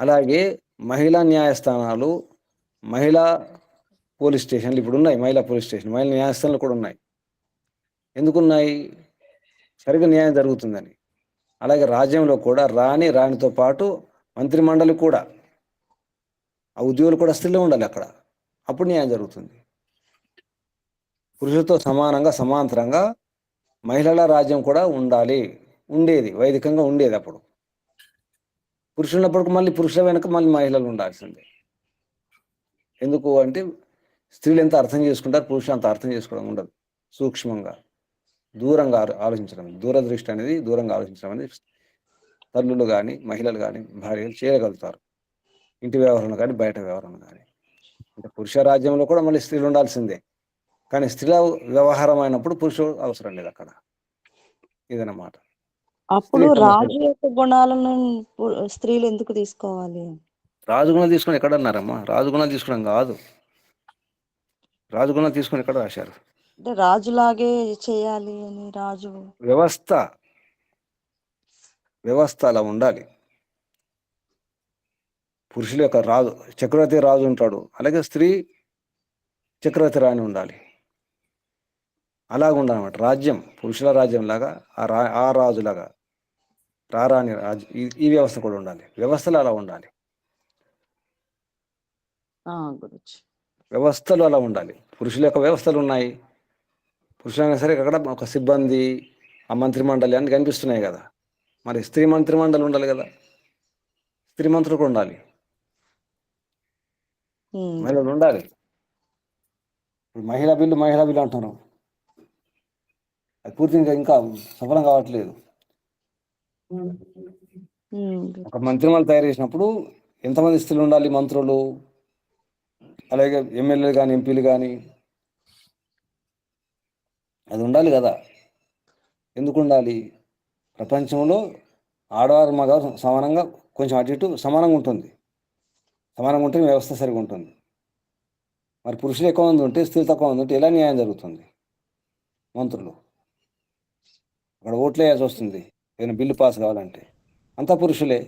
అలాగే మహిళా న్యాయస్థానాలు, మహిళా పోలీస్ స్టేషన్లు ఇప్పుడు ఉన్నాయి. మహిళా పోలీస్ స్టేషన్, మహిళా న్యాయస్థానాలు కూడా ఉన్నాయి. ఎందుకున్నాయి? సరిగ్గా న్యాయం జరుగుతుందని. అలాగే రాజ్యంలో కూడా రాణితో పాటు మంత్రిమండలి కూడా, ఆ ఉద్యోగులు కూడా స్త్రీలే ఉండాలి అక్కడ. అప్పుడు న్యాయం జరుగుతుంది. పురుషులతో సమానంగా సమాంతరంగా మహిళల రాజ్యం కూడా ఉండేది, వైదికంగా ఉండేది. అప్పుడు పురుషులున్నప్పటికి మళ్ళీ పురుషుల వెనుక మళ్ళీ మహిళలు ఉండాల్సిందే. ఎందుకు అంటే స్త్రీలు ఎంత అర్థం చేసుకుంటారు, పురుషులు అంత అర్థం చేసుకోవడం ఉండదు. సూక్ష్మంగా, దూరంగా ఆలోచించడం, దూరదృష్టి అనేది, దూరంగా ఆలోచించడం అనేది తల్లులు కానీ, మహిళలు కానీ, భార్యలు చేయగలుగుతారు. ఇంటి వ్యవహారం కానీ, బయట వ్యవహారం కానీ. అంటే పురుష రాజ్యంలో కూడా మళ్ళీ స్త్రీలు ఉండాల్సిందే, కానీ స్త్రీల వ్యవహారం అయినప్పుడు పురుషుడు అవసరం లేదు అక్కడ. ఇదన్నమాట. అప్పుడు రాజు యొక్క గుణాలను స్త్రీలు ఎందుకు తీసుకోవాలి? రాజుగుణాలు తీసుకొని ఎక్కడ అన్నారమ్మా? రాజుగుణాలు తీసుకోవడం కాదు. రాజుగుణాలు తీసుకొని ఎక్కడ రాశారు? అంటే రాజులాగే చేయాలి అని వ్యవస్థ అలా ఉండాలి. పురుషుల యొక్క చక్రవర్తి రాజు ఉంటాడు, అలాగే స్త్రీ చక్రవర్తి రాణి ఉండాలి. అలాగ ఉండాలన్నమాట రాజ్యం. పురుషుల రాజ్యం లాగా ఆ రాజులాగా రాణి రాజు, ఈ వ్యవస్థ కూడా ఉండాలి. వ్యవస్థలు అలా ఉండాలి. వ్యవస్థలు అలా ఉండాలి. పురుషుల యొక్క వ్యవస్థలు ఉన్నాయి. పురుషులైనా సరే అక్కడ ఒక సిబ్బంది, ఆ మంత్రిమండలి అని కనిపిస్తున్నాయి కదా. మరి స్త్రీ మంత్రిమండలి ఉండాలి కదా, స్త్రీ మంత్రులు కూడా ఉండాలి, మహిళలు ఉండాలి. మహిళా బిల్లు అంటున్నాం, అది పూర్తిగా ఇంకా సఫలం కావట్లేదు. ఒక మంత్రిమండలి తయారు చేసినప్పుడు ఎంతమంది స్త్రీలు ఉండాలి? మంత్రులు, అలాగే ఎమ్మెల్యేలు కానీ, ఎంపీలు కానీ, అది ఉండాలి కదా. ఎందుకు ఉండాలి? ప్రపంచంలో ఆడవారు మగవారు సమానంగా, కొంచెం అటు ఇటు సమానంగా ఉంటుంది. సమానంగా ఉంటే వ్యవస్థ సరిగా ఉంటుంది. మరి పురుషులు ఎక్కువ మంది ఉంటే, స్త్రీలు తక్కువ మంది ఉంటే ఎలా న్యాయం జరుగుతుంది? మంత్రులు అక్కడ ఓట్లు వేయాల్సి వస్తుంది ఏదైనా బిల్లు పాస్ కావాలంటే, అంతా పురుషులే.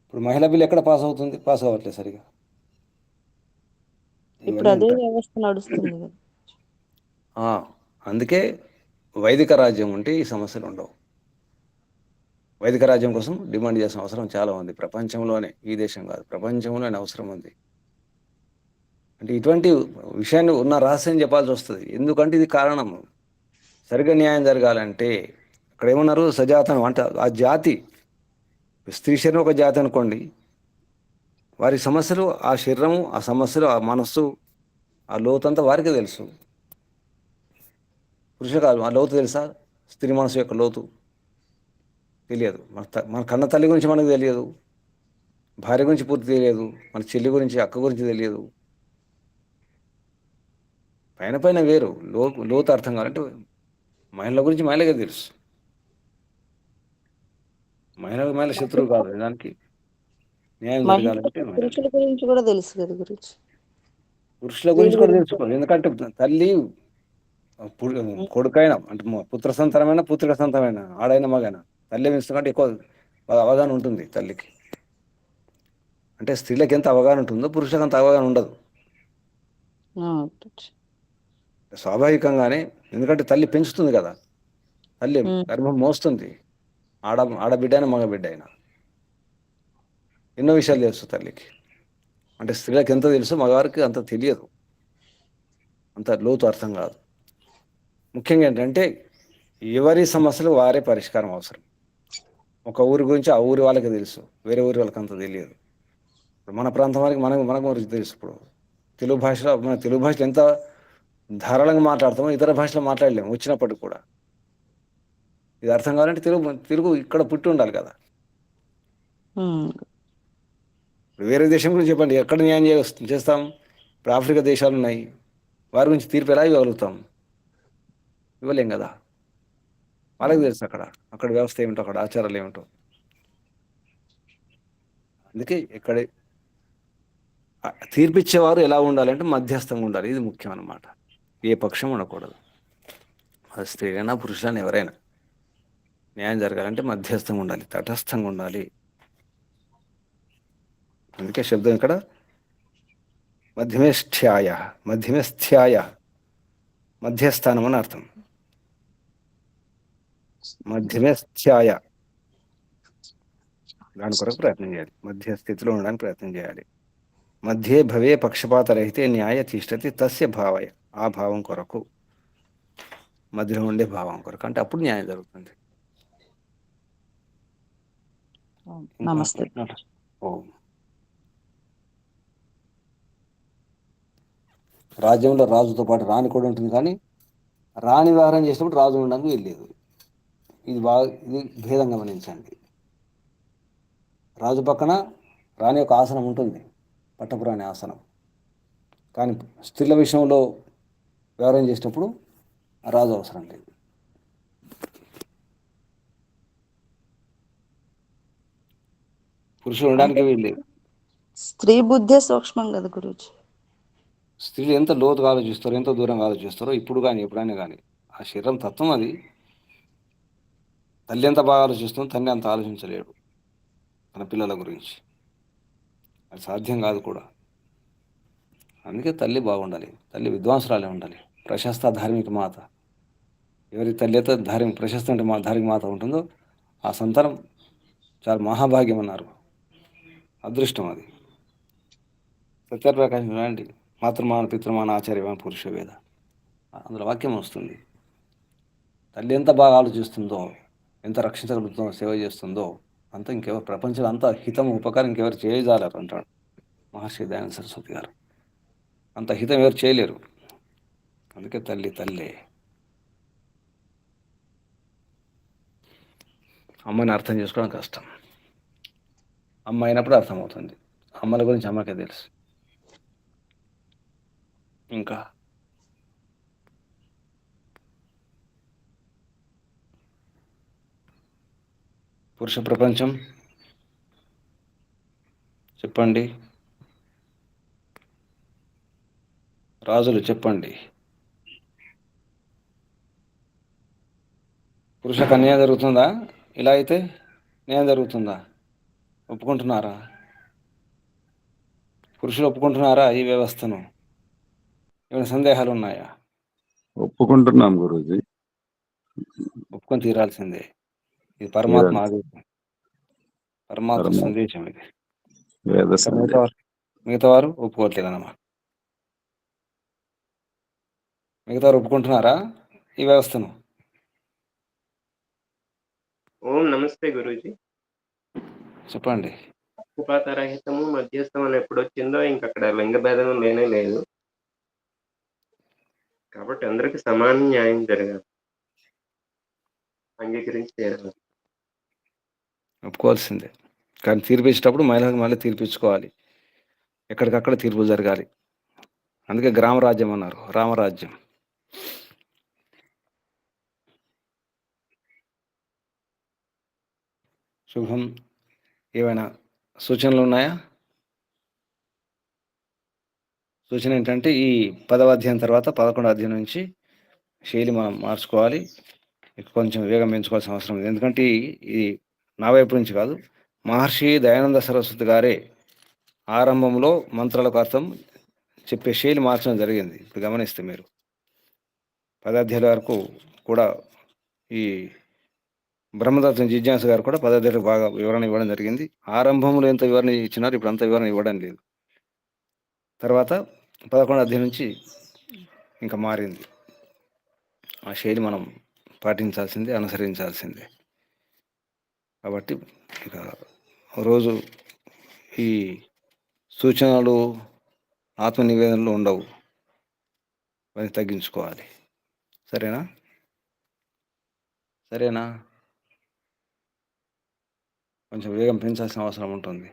ఇప్పుడు మహిళా బిల్లు ఎక్కడ పాస్ అవుతుంది? పాస్ కావట్లేదు సరిగా. ఇప్పుడు అదే వ్యవస్థ నడుస్తుంది. అందుకే వైదిక రాజ్యం ఉంటే ఈ సమస్యలు ఉండవు. వైదిక రాజ్యం కోసం డిమాండ్ చేసిన అవసరం చాలా ఉంది ప్రపంచంలోనే, ఈ దేశం కాదు, ప్రపంచంలోనే అవసరం ఉంది. అంటే ఇటువంటి విషయాన్ని ఉన్న రహస్యం చెప్పాల్సి వస్తుంది. ఎందుకంటే ఇది కారణం. సరిగ్గా న్యాయం జరగాలంటే అక్కడ ఏమన్నారు? సజాతనం అంటే ఆ జాతి స్త్రీ శరీరం ఒక జాతి అనుకోండి, వారి సమస్యలు, ఆ శరీరము, ఆ సమస్యలు, ఆ మనస్సు, ఆ లోతంతా వారికే తెలుసు. పురుష కాదు, ఆ లోతు తెలుసా? స్త్రీ మనసు యొక్క లోతు తెలియదు. మన కన్న తల్లి గురించి మనకు తెలియదు, భార్య గురించి పూర్తి తెలియదు, మన చెల్లి గురించి, అక్క గురించి తెలియదు. పైన పైన వేరు, లోతు అర్థం కావాలంటే మహిళల గురించి మహిళగా తెలుసు. మహిళ శత్రువు కాదు, దానికి న్యాయం జరగాలంటే మహిళలకు పురుషుల గురించి కూడా తెలుసు కదా గురించి. పురుషుల గురించి కూడా తెలుసుకోవాలి. ఎందుకంటే తల్లి కొడుకైనా అంటే పుత్ర సంతానమైన, పుత్రిక సంతానమైన, ఆడైన మగైన తల్లి ఇస్తుందంటే ఎక్కువ అవగాహన ఉంటుంది తల్లికి. అంటే స్త్రీలకు ఎంత అవగాహన ఉంటుందో పురుషులకు అంత అవగాహన ఉండదు స్వాభావికంగానే. ఎందుకంటే తల్లి పెంచుతుంది కదా, తల్లి గర్భం మోస్తుంది, ఆడబిడ్డ అయినా మగ బిడ్డ అయినా ఎన్నో విషయాలు తెలుసు తల్లికి. అంటే స్త్రీలకు ఎంత తెలుసు మగవారికి అంత తెలియదు, అంత లోతు అర్థం కాదు. ముఖ్యంగా ఏంటంటే ఎవరి సమస్యలు వారే పరిష్కారం అవసరం. ఒక ఊరి గురించి ఆ ఊరి వాళ్ళకి తెలుసు, వేరే ఊరి వాళ్ళకి అంత తెలియదు. మన ప్రాంతం వారికి మన గురించి తెలుసు. ఇప్పుడు తెలుగు భాషలో, మన తెలుగు భాషలో ఎంత ధారాళంగా మాట్లాడతామో ఇతర భాషలో మాట్లాడలేము వచ్చినప్పటికి కూడా. ఇది అర్థం కావాలంటే తెలుగు ఇక్కడ పుట్టి ఉండాలి కదా. వేరే దేశం గురించి చెప్పండి, ఎక్కడ న్యాయం చేస్తాం? ఇప్పుడు ఆఫ్రికా దేశాలు ఉన్నాయి, వారి గురించి తీర్పు ఎలా ఇవ్వగలుగుతాం? ఇవ్వలేం కదా. వాళ్ళకి తెలుసు అక్కడ వ్యవస్థ ఏమిటో, అక్కడ ఆచారాలు ఏమిటో. అందుకే ఇక్కడ తీర్పిచ్చేవారు ఎలా ఉండాలంటే మధ్యస్థంగా ఉండాలి. ఇది ముఖ్యం అన్నమాట. ఏ పక్షం ఉండకూడదు. అది స్త్రీలైనా పురుషులైనా ఎవరైనా న్యాయం జరగాలంటే మధ్యస్థంగా ఉండాలి, తటస్థంగా ఉండాలి. అందుకే శబ్దం ఇక్కడ మధ్యమేష్ఠ్యాయ, మధ్యమస్థ్యాయ, మధ్యస్థానం అని అర్థం. మధ్యమస్థ్యాయ దాని కొరకు ప్రయత్నం చేయాలి, మధ్య స్థితిలో ఉండడానికి ప్రయత్నం చేయాలి. మధ్యే భవే పక్షపాతరహితే న్యాయ తిష్టతి తస్య భావయ, ఆ భావం కొరకు, మధ్యలో ఉండే భావం కొరకు, అంటే అప్పుడు న్యాయం జరుగుతుంది. నమస్తే. ఓం. రాజ్యంలో రాజుతో పాటు రాణి కూడా ఉంటుంది, కానీ రాణి వ్యవహారం చేసినప్పుడు రాజు ఉండడానికి వీల్లేదు. ఇది భేదం గమనించండి. రాజు పక్కన రాణి యొక్క ఆసనం ఉంటుంది, పట్టపురాణి ఆసనం. కానీ స్త్రీల విషయంలో వ్యవహారం చేసినప్పుడు రాజు అవసరం లేదు. పురుషులు ఉండడానికి వీల్లేదు. స్త్రీ బుద్ధే సూక్ష్మం కదా గురుజీ. స్త్రీలు ఎంత లోతుగా ఆలోచిస్తారో, ఎంత దూరంగా ఆలోచిస్తారో ఇప్పుడు కానీ ఎప్పుడైనా కానీ. ఆ శరీరం తత్వం అది. తల్లి ఎంత బాగా ఆలోచిస్తుందో తండ్రి అంత ఆలోచించలేడు తన పిల్లల గురించి. అది సాధ్యం కాదు కూడా. అందుకే తల్లి బాగుండాలి, తల్లి విద్వాంసురాలే ఉండాలి, ప్రశస్త ధార్మిక మాత. ఎవరి తల్లి అయితే ప్రశస్త అంటే ధార్మిక మాత ఉంటుందో ఆ సంతానం చాలా మహాభాగ్యం అన్నారు, అదృష్టం అది. సత్యప్రకాశం లాంటి మాతృమాన పితృమాన ఆచార్యమాన పురుష వేద, అందులో వాక్యం వస్తుంది. తల్లి ఎంత బాగా ఆలోచిస్తుందో, ఎంత రక్షించగలుగుతుందో, సేవ చేస్తుందో అంత ఇంకెవరు ప్రపంచంలో అంత హితం ఉపకారం ఇంకెవరు చేయజాలరు అంటాడు మహర్షి దయానంద సరస్వతి గారు. అంత హితం ఎవరు చేయలేరు. అందుకే తల్లి తల్లే. అమ్మని అర్థం చేసుకోవడం కష్టం, అమ్మ అయినప్పుడు అర్థమవుతుంది. అమ్మల గురించి అమ్మకే తెలుసు. ఇంకా పురుష ప్రపంచం చెప్పండి, రాజులు చెప్పండి. పురుషకు అన్యాయం జరుగుతుందా? ఇలా అయితే న్యాయం జరుగుతుందా? ఒప్పుకుంటున్నారా? పురుషులు ఒప్పుకుంటున్నారా ఈ వ్యవస్థను? ఏమైనా సందేహాలు ఉన్నాయా? ఒప్పుకుంటున్నాం గురూజీ. ఒప్పుకొని తీరాల్సిందే. ఇది పరమాత్మ ఆదేశం, పరమాత్మ సందేశం ఇది. మిగతా వారు ఒప్పుకోవట్లేదన్నమాట. మిగతా వారు ఒప్పుకుంటున్నారా ఈ వ్యవస్థను? ఓం నమస్తే గురూజీ. చెప్పండి. పక్షపాత రహితము, మధ్యస్థం అని ఎప్పుడొచ్చిందో ఇంకక్కడ లింగ భేదం లేనే లేదు. కాబట్టి అందరికి సమాన న్యాయం జరగాలి. అంగీకరించి తీరాలి. ఒప్పుకోవాల్సిందే. కానీ తీర్పిచ్చేటప్పుడు మహిళలకు మళ్ళీ తీర్పిచ్చుకోవాలి. ఎక్కడికక్కడ తీర్పులు జరగాలి. అందుకే గ్రామరాజ్యం అన్నారు, రామరాజ్యం. శుభం. ఏవైనా సూచనలు ఉన్నాయా? సూచన ఏంటంటే ఈ 10వ అధ్యాయం తర్వాత 11వ అధ్యాయం నుంచి శైలి మనం మార్చుకోవాలి. ఇక కొంచెం వేగం పెంచుకోవాల్సిన అవసరం ఉంది. ఎందుకంటే ఇది నా వైపు నుంచి కాదు, మహర్షి దయానంద సరస్వతి గారే ఆరంభంలో మంత్రాలకు అర్థం చెప్పే శైలి మార్చడం జరిగింది. ఇప్పుడు గమనిస్తే మీరు 10 అధ్యాయాల వరకు కూడా ఈ బ్రహ్మదత్తం జిజ్ఞాస గారు కూడా 10 అధ్యాయాలకు బాగా వివరణ ఇవ్వడం జరిగింది. ఆరంభంలో ఎంత వివరణ ఇచ్చినారు, ఇప్పుడు అంత వివరణ ఇవ్వడం లేదు. తర్వాత 11వ అధ్యాయం నుంచి ఇంకా మారింది. ఆ శైలి మనం పాటించాల్సిందే, అనుసరించాల్సిందే. కాబట్టి ఇక రోజు ఈ సూచనలు ఆత్మనివేదనలు ఉండవు, అవన్నీ తగ్గించుకోవాలి. సరేనా? సరేనా? కొంచెం వేగం పెంచాల్సిన అవసరం ఉంటుంది.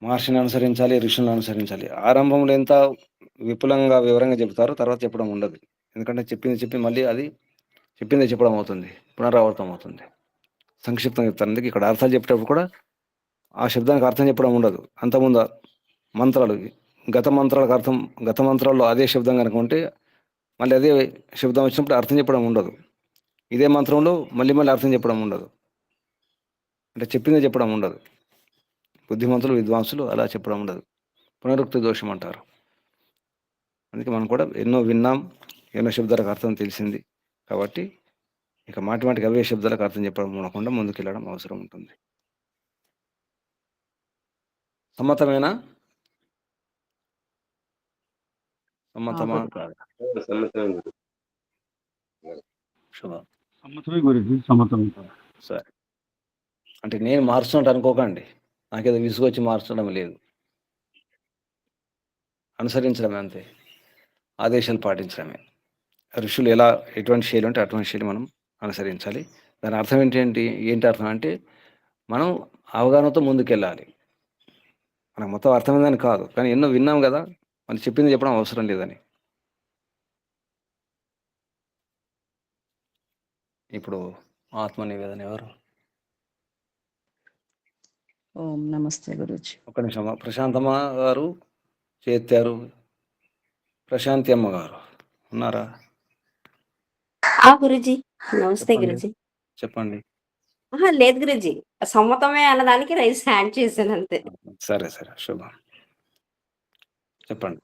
మహర్షిని అనుసరించాలి, ఋషులను అనుసరించాలి. ఆరంభంలో ఎంత విపులంగా వివరంగా చెప్తారో తర్వాత చెప్పడం ఉండదు. ఎందుకంటే చెప్పి మళ్ళీ అది చెప్పిందే చెప్పడం అవుతుంది, పునరావృతం అవుతుంది. సంక్షిప్తంగా చెప్తారు. అందుకే ఇక్కడ అర్థాలు చెప్పేటప్పుడు కూడా ఆ శబ్దానికి అర్థం చెప్పడం ఉండదు. అంతకుముందు మంత్రాలు, గత మంత్రాలకు అర్థం, గత మంత్రాల్లో అదే శబ్దం కనుక ఉంటే మళ్ళీ అదే శబ్దం వచ్చినప్పుడు అర్థం చెప్పడం ఉండదు. ఇదే మంత్రంలో మళ్ళీ అర్థం చెప్పడం ఉండదు, అంటే చెప్పిందే చెప్పడం ఉండదు. బుద్ధిమంతులు, విద్వాంసులు అలా చెప్పడం ఉండదు. పునరుక్తి దోషం అంటారు. అందుకే మనం కూడా ఎన్నో విన్నాం, ఎన్నో శబ్దాలకు అర్థం తెలిసింది. కాబట్టి ఇక మాటికి అవే శబ్దాలకు అర్థం చెప్పడం ఉండకుండా ముందుకెళ్ళడం అవసరం ఉంటుంది. సమ్మతమేనా? సమ్మతమా? సమ్మతమే గురు. శుభం. సమ్మతమే గురించి సమ్మతం. సరే. అంటే నేను మార్చున్నట్టు అనుకోకండి, నాకేదో విసుగొచ్చి మార్చడం లేదు. అనుసరించడమే అంతే, ఆదేశాలు పాటించడమే. ఋషులు ఎలా ఎటువంటి శైలి ఉంటే అటువంటి శైలి మనం అనుసరించాలి. దాని అర్థం ఏంటి అర్థం అంటే మనం అవగాహనతో ముందుకెళ్ళాలి. మనకు మొత్తం అర్థమైందని కాదు, కానీ ఎన్నో విన్నాం కదా, మనం చెప్పింది చెప్పడం అవసరం లేదని. ఇప్పుడు ఆత్మ నివేదన ఎవరు? ఓం నమస్తే గురుజీ. ఒక నిమిషం. ప్రశాంతమ్మ గారు చేత్తారు, ప్రశాంతి అమ్మ గారు ఉన్నారా? గురుజీ నమస్తే చెప్పండి. గురుజీ. చెప్పండి. లేదు గురుజీ, సమ్మతమే అన్నదానికి రైస్ హ్యాండ్ చేశాను అంతే. సరే శుభం. చెప్పండి.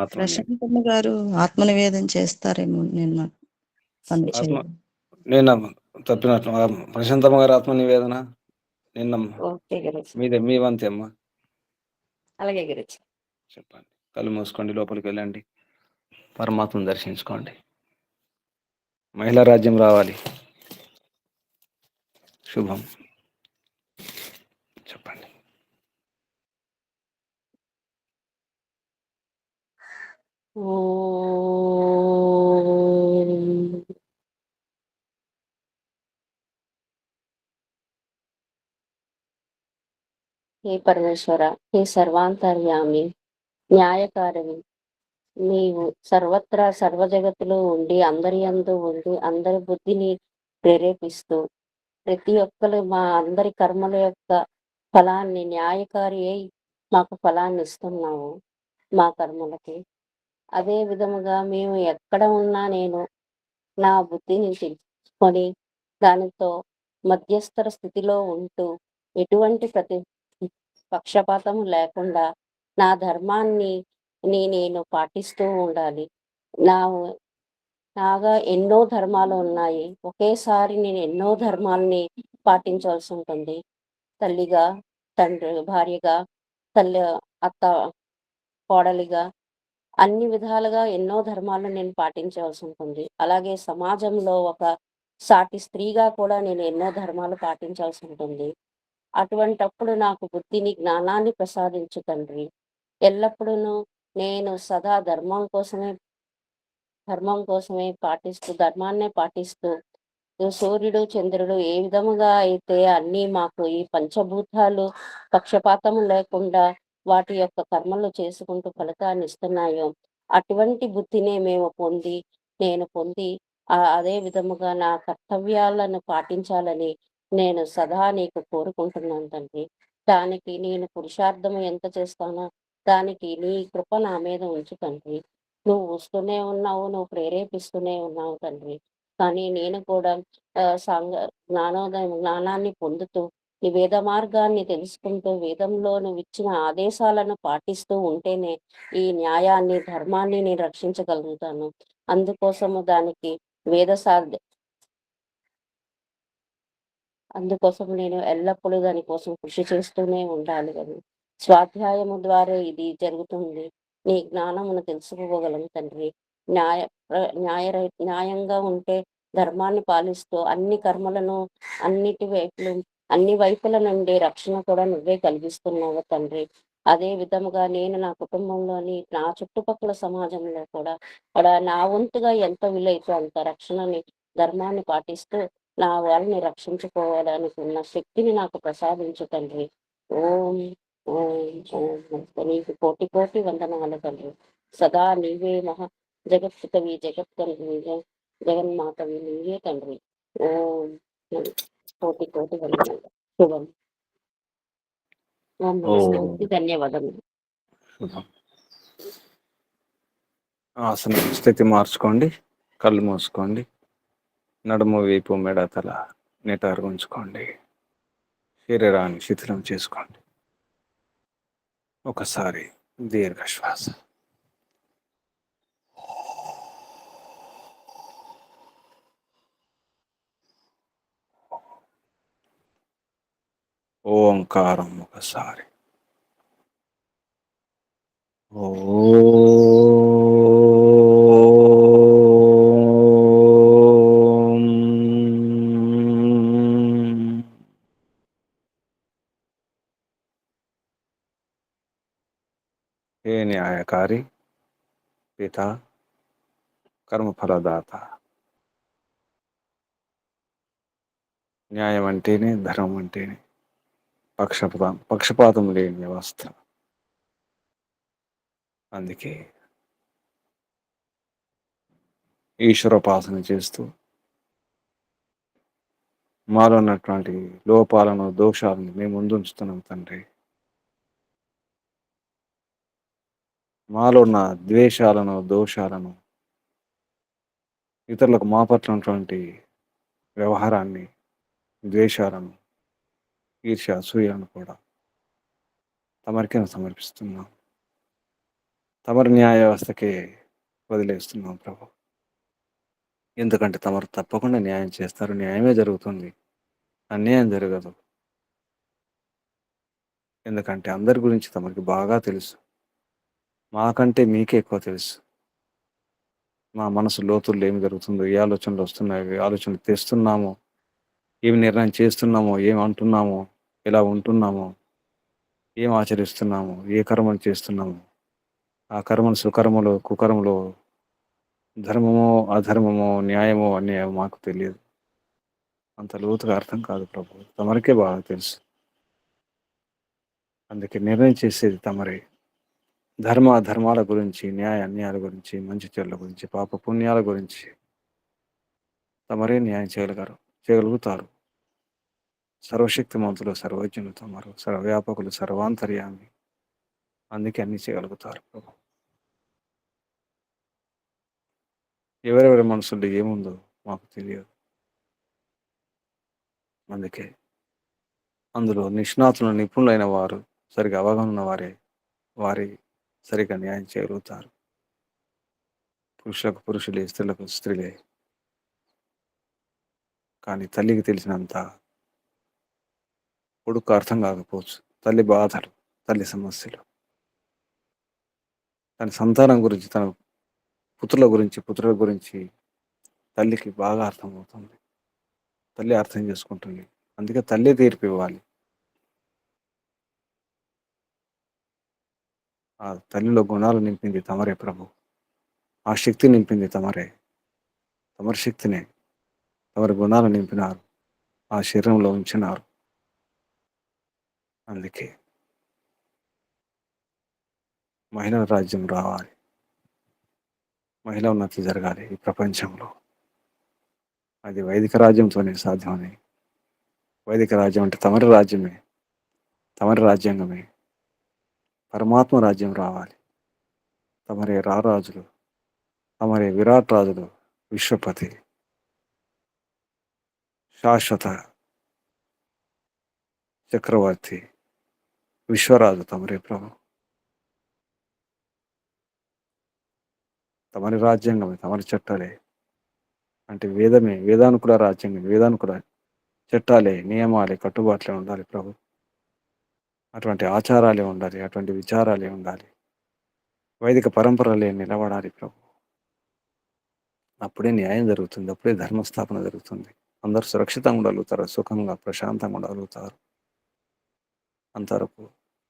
ఆత్మ ప్రశాంతమ్మ గారు ఆత్మ నివేదన చేస్తారేమో, నేను పని ఆత్మ చేయను. నేను తప్పినట్లు. ప్రశాంతమ్మ గారు ఆత్మ నివేదన నిన్న ఓకే గురుజీ, మీ వంతే అమ్మ. అలాగే గురుజీ. చెప్పండి. కళ్ళు మూసుకోండి, లోపలికి వెళ్ళండి, పరమాత్మను దర్శించుకోండి. మహిళా రాజ్యం రావాలి. శుభం. చెప్పండి. ఓం. హే పరమేశ్వర, హే సర్వాంతర్యామి, న్యాయకారిణి, నీవు సర్వత్రా సర్వ జగత్తులో ఉండి అందరి యందు ఉండి అందరి బుద్ధిని ప్రేరేపిస్తూ ప్రతి ఒక్కరు మా అందరి కర్మల యొక్క ఫలాన్ని న్యాయకారి అయి మాకు ఫలాన్ని ఇస్తున్నావు మా కర్మలకి. అదే విధముగా మేము ఎక్కడ ఉన్నా నేను నా బుద్ధిని తెలుసుకొని దానితో మధ్యస్థర స్థితిలో ఉంటూ ఎటువంటి పక్షపాతం లేకుండా నా ధర్మాన్ని నేను పాటిస్తూ ఉండాలి. నాగా ఎన్నో ధర్మాలు ఉన్నాయి, ఒకేసారి నేను ఎన్నో ధర్మాలని పాటించాల్సి ఉంటుంది. తల్లిగా, తండ్రి, భార్యగా, తల్లి, అత్త, కోడలిగా, అన్ని విధాలుగా ఎన్నో ధర్మాలను నేను పాటించాల్సి ఉంటుంది. అలాగే సమాజంలో ఒక సాటి స్త్రీగా కూడా నేను ఎన్నో ధర్మాలు పాటించాల్సి ఉంటుంది. అటువంటప్పుడు నాకు బుద్ధిని, జ్ఞానాన్ని ప్రసాదించు తండ్రి. ఎల్లప్పుడూను నేను సదా ధర్మం కోసమే పాటిస్తూ, ధర్మాన్నే పాటిస్తూ, సూర్యుడు, చంద్రుడు ఏ విధముగా అయితే అన్నీ మాకు ఈ పంచభూతాలు పక్షపాతము లేకుండా వాటి యొక్క కర్మలు చేసుకుంటూ ఫలితాన్ని ఇస్తున్నాయో, అటువంటి బుద్ధినే నేను పొంది అదే విధముగా నా కర్తవ్యాలను పాటించాలని నేను సదా నీకు కోరుకుంటున్నాను తండ్రి. దానికి నేను పురుషార్థము ఎంత చేస్తానో దానికి నీ కృప నా మీద ఉంచు తండ్రి. నువ్వు వస్తూనే ఉన్నావు, నువ్వు ప్రేరేపిస్తూనే ఉన్నావు తండ్రి. కానీ నేను కూడా జ్ఞానాన్ని పొందుతూ ఈ వేద మార్గాన్ని తెలుసుకుంటూ వేదంలో నువ్విచ్చిన ఆదేశాలను పాటిస్తూ ఉంటేనే ఈ న్యాయాన్ని, ధర్మాన్ని నేను రక్షించగలుగుతాను. అందుకోసము దానికి వేద సాధ అందుకోసం నేను ఎల్లప్పుడూ దానికోసం కృషి చేస్తూనే ఉండాలి కదా. స్వాధ్యాయము ద్వారా ఇది జరుగుతుంది. నీ జ్ఞానమును తెలుసుకోగలం తండ్రి. న్యాయ న్యాయంగా ఉంటే ధర్మాన్ని పాలిస్తూ అన్ని కర్మలను అన్ని వైపుల నుండి రక్షణ కూడా నువ్వే కలిగిస్తున్నావు తండ్రి. అదే విధముగా నేను నా కుటుంబంలోని, నా చుట్టుపక్కల సమాజంలో కూడా నా వంతుగా ఎంత వీలైతే అంత రక్షణని, ధర్మాన్ని పాటిస్తూ నా వాళ్ళని రక్షించుకోవడానికి ఉన్న శక్తిని నాకు ప్రసాదించు తండ్రి. ఓం ఓం ఓం నమస్తే. నీకు కోటి కోటి వందనాలు తండ్రి. సదా నీవే జగత్పితవి, జగత్తండ్రి, జగన్మాతవి నీవే తండ్రి. ఓం కోటి కోటి వందనాలు. శుభం. ఓం నమస్తే. ధన్యవాదములు. శుభం. ఆసనం స్థితి మార్చుకోండి. కళ్ళు మూసుకోండి. నడుము, వీపు, మెడ, తల నిటారుగా ఉంచుకోండి. శరీరాన్ని శిథిలం చేసుకోండి. ఒకసారి దీర్ఘ శ్వాస. ఓంకారం ఒకసారి. हे न्यायकारी पिता, కర్మఫలదాత. న్యాయం అంటేనే, ధర్మం అంటేనే పక్షపాతం లేని వ్యవస్థ. అందుకే ఈశ్వరోపాసన చేస్తూ మాలో ఉన్నటువంటి లోపాలను, దోషాలను మేము ముందుంచుతున్నాం తండ్రి. మాలో ఉన్న ద్వేషాలను, దోషాలను, ఇతరులకు మా పట్ల ఉన్నటువంటి వ్యవహారాన్ని, ద్వేషాలను, ఈర్ష్య, అసూయలను కూడా తమరికే సమర్పిస్తున్నాం. తమరి న్యాయ వ్యవస్థకే వదిలేస్తున్నాం ప్రభు. ఎందుకంటే తమరు తప్పకుండా న్యాయం చేస్తారు. న్యాయమే జరుగుతుంది, అన్యాయం జరగదు. ఎందుకంటే అందరి గురించి తమరికి బాగా తెలుసు. మాకంటే మీకే ఎక్కువ తెలుసు. మా మనసు లోతుల్లో ఏమి జరుగుతుందో, ఏ ఆలోచనలు వస్తున్నాయో, ఏ ఆలోచనలు తెస్తున్నామో, ఏమి నిర్ణయం చేస్తున్నామో, ఏమి అంటున్నామో, ఎలా ఉంటున్నామో, ఏం ఆచరిస్తున్నామో, ఏ కర్మలు చేస్తున్నామో, ఆ కర్మలు సుకర్మలో, కుకర్మలో, ధర్మమో అధర్మమో, న్యాయమో అన్యాయమో మాకు తెలియదు. అంత లోతుగా అర్థం కాదు ప్రభు. తమరికే బాగా తెలుసు. అందుకే నిర్ణయం చేసేది తమరే. ధర్మ అధర్మాల గురించి, న్యాయ అన్యాయాల గురించి, మంచి చెడుల గురించి, పాప పుణ్యాల గురించి తమరే న్యాయం చేయగలుగుతారు. సర్వశక్తిమంతులు, సర్వజ్ఞులు తమరు, సర్వవ్యాపకులు, సర్వాంతర్యామి. అందుకే అన్ని చేయగలుగుతారు ప్రభు. ఎవరెవరి మనసుల్లో ఏముందో మాకు తెలియదు. అందుకే అందులో నిష్ణాతులు, నిపుణులైన వారు, సరిగా అవగాహన ఉన్న వారి సరిగా న్యాయం చేయగలుగుతారు. పురుషులకు పురుషులే, స్త్రీలకు స్త్రీలే. కానీ తల్లికి తెలిసినంత కొడుకు అర్థం కాకపోవచ్చు. తల్లి బాధలు, తల్లి సమస్యలు, తన సంతానం గురించి, తన పుత్రుల గురించి తల్లికి బాగా అర్థమవుతుంది. తల్లి అర్థం చేసుకుంటుంది. అందుకే తల్లి తీర్పు ఇవ్వాలి. ఆ తల్లిలో గుణాలు నింపింది తమరే ప్రభు. ఆ శక్తి నింపింది తమరే. తమరి శక్తినే, తమరి గుణాలు నింపినారు, ఆ శరీరంలో ఉంచినారు. అందుకే మహిళల రాజ్యం రావాలి, మహిళ ఉన్నతి జరగాలి ఈ ప్రపంచంలో. అది వైదిక రాజ్యంతోనే సాధ్యమని. వైదిక రాజ్యం అంటే తమరి రాజ్యమే, తమరి రాజ్యాంగమే. పరమాత్మ రాజ్యం రావాలి. తమరే రారాజులు, తమరే విరాట్ రాజులు, విశ్వపతి, శాశ్వత చక్రవర్తి, విశ్వరాజు తమరే ప్రభు. తమరి రాజ్యాంగమే, తమరి చట్టాలే. అంటే వేదమే, వేదానుకుల రాజ్యాంగం, వేదానుకుల చట్టాలే, నియమాలే, కట్టుబాట్లే ఉండాలి ప్రభు. అటువంటి ఆచారాలే ఉండాలి, అటువంటి విచారాలే ఉండాలి, వైదిక పరంపరలే నిలబడాలి ప్రభు. అప్పుడే న్యాయం జరుగుతుంది, అప్పుడే ధర్మస్థాపన జరుగుతుంది. అందరూ సురక్షితంగా ఉండగలుగుతారు, సుఖంగా ప్రశాంతంగా ఉండగలుగుతారు. అంతవరకు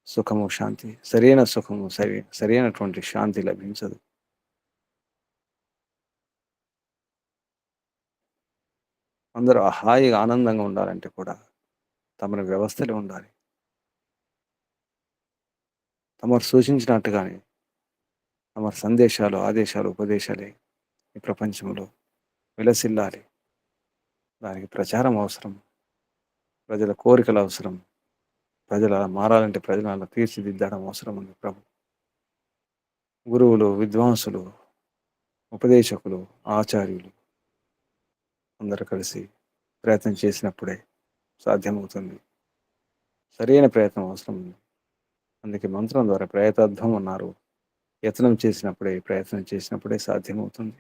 సుఖము శాంతి, సరైన సుఖము, సరైనటువంటి శాంతి లభించదు. అందరూ హాయిగా ఆనందంగా ఉండాలంటే కూడా తమరి వ్యవస్థలే ఉండాలి. తమరు సూచించినట్టుగానే తమరి సందేశాలు, ఆదేశాలు, ఉపదేశాలే ఈ ప్రపంచంలో విలసిల్లాలి. దానికి ప్రచారం అవసరం, ప్రజల కోరికలు అవసరం. ప్రజలు అలా మారాలంటే ప్రజలు అలా తీర్చిదిద్దడం అవసరం ఉంది ప్రభు. గురువులు, విద్వాంసులు, ఉపదేశకులు, ఆచార్యులు అందరూ కలిసి ప్రయత్నం చేసినప్పుడే సాధ్యమవుతుంది. సరైన ప్రయత్నం అవసరం ఉంది. అందుకే మంత్రం ద్వారా ప్రయత్నార్థం అన్నారు. యత్నం చేసినప్పుడే, ప్రయత్నం చేసినప్పుడే సాధ్యమవుతుంది.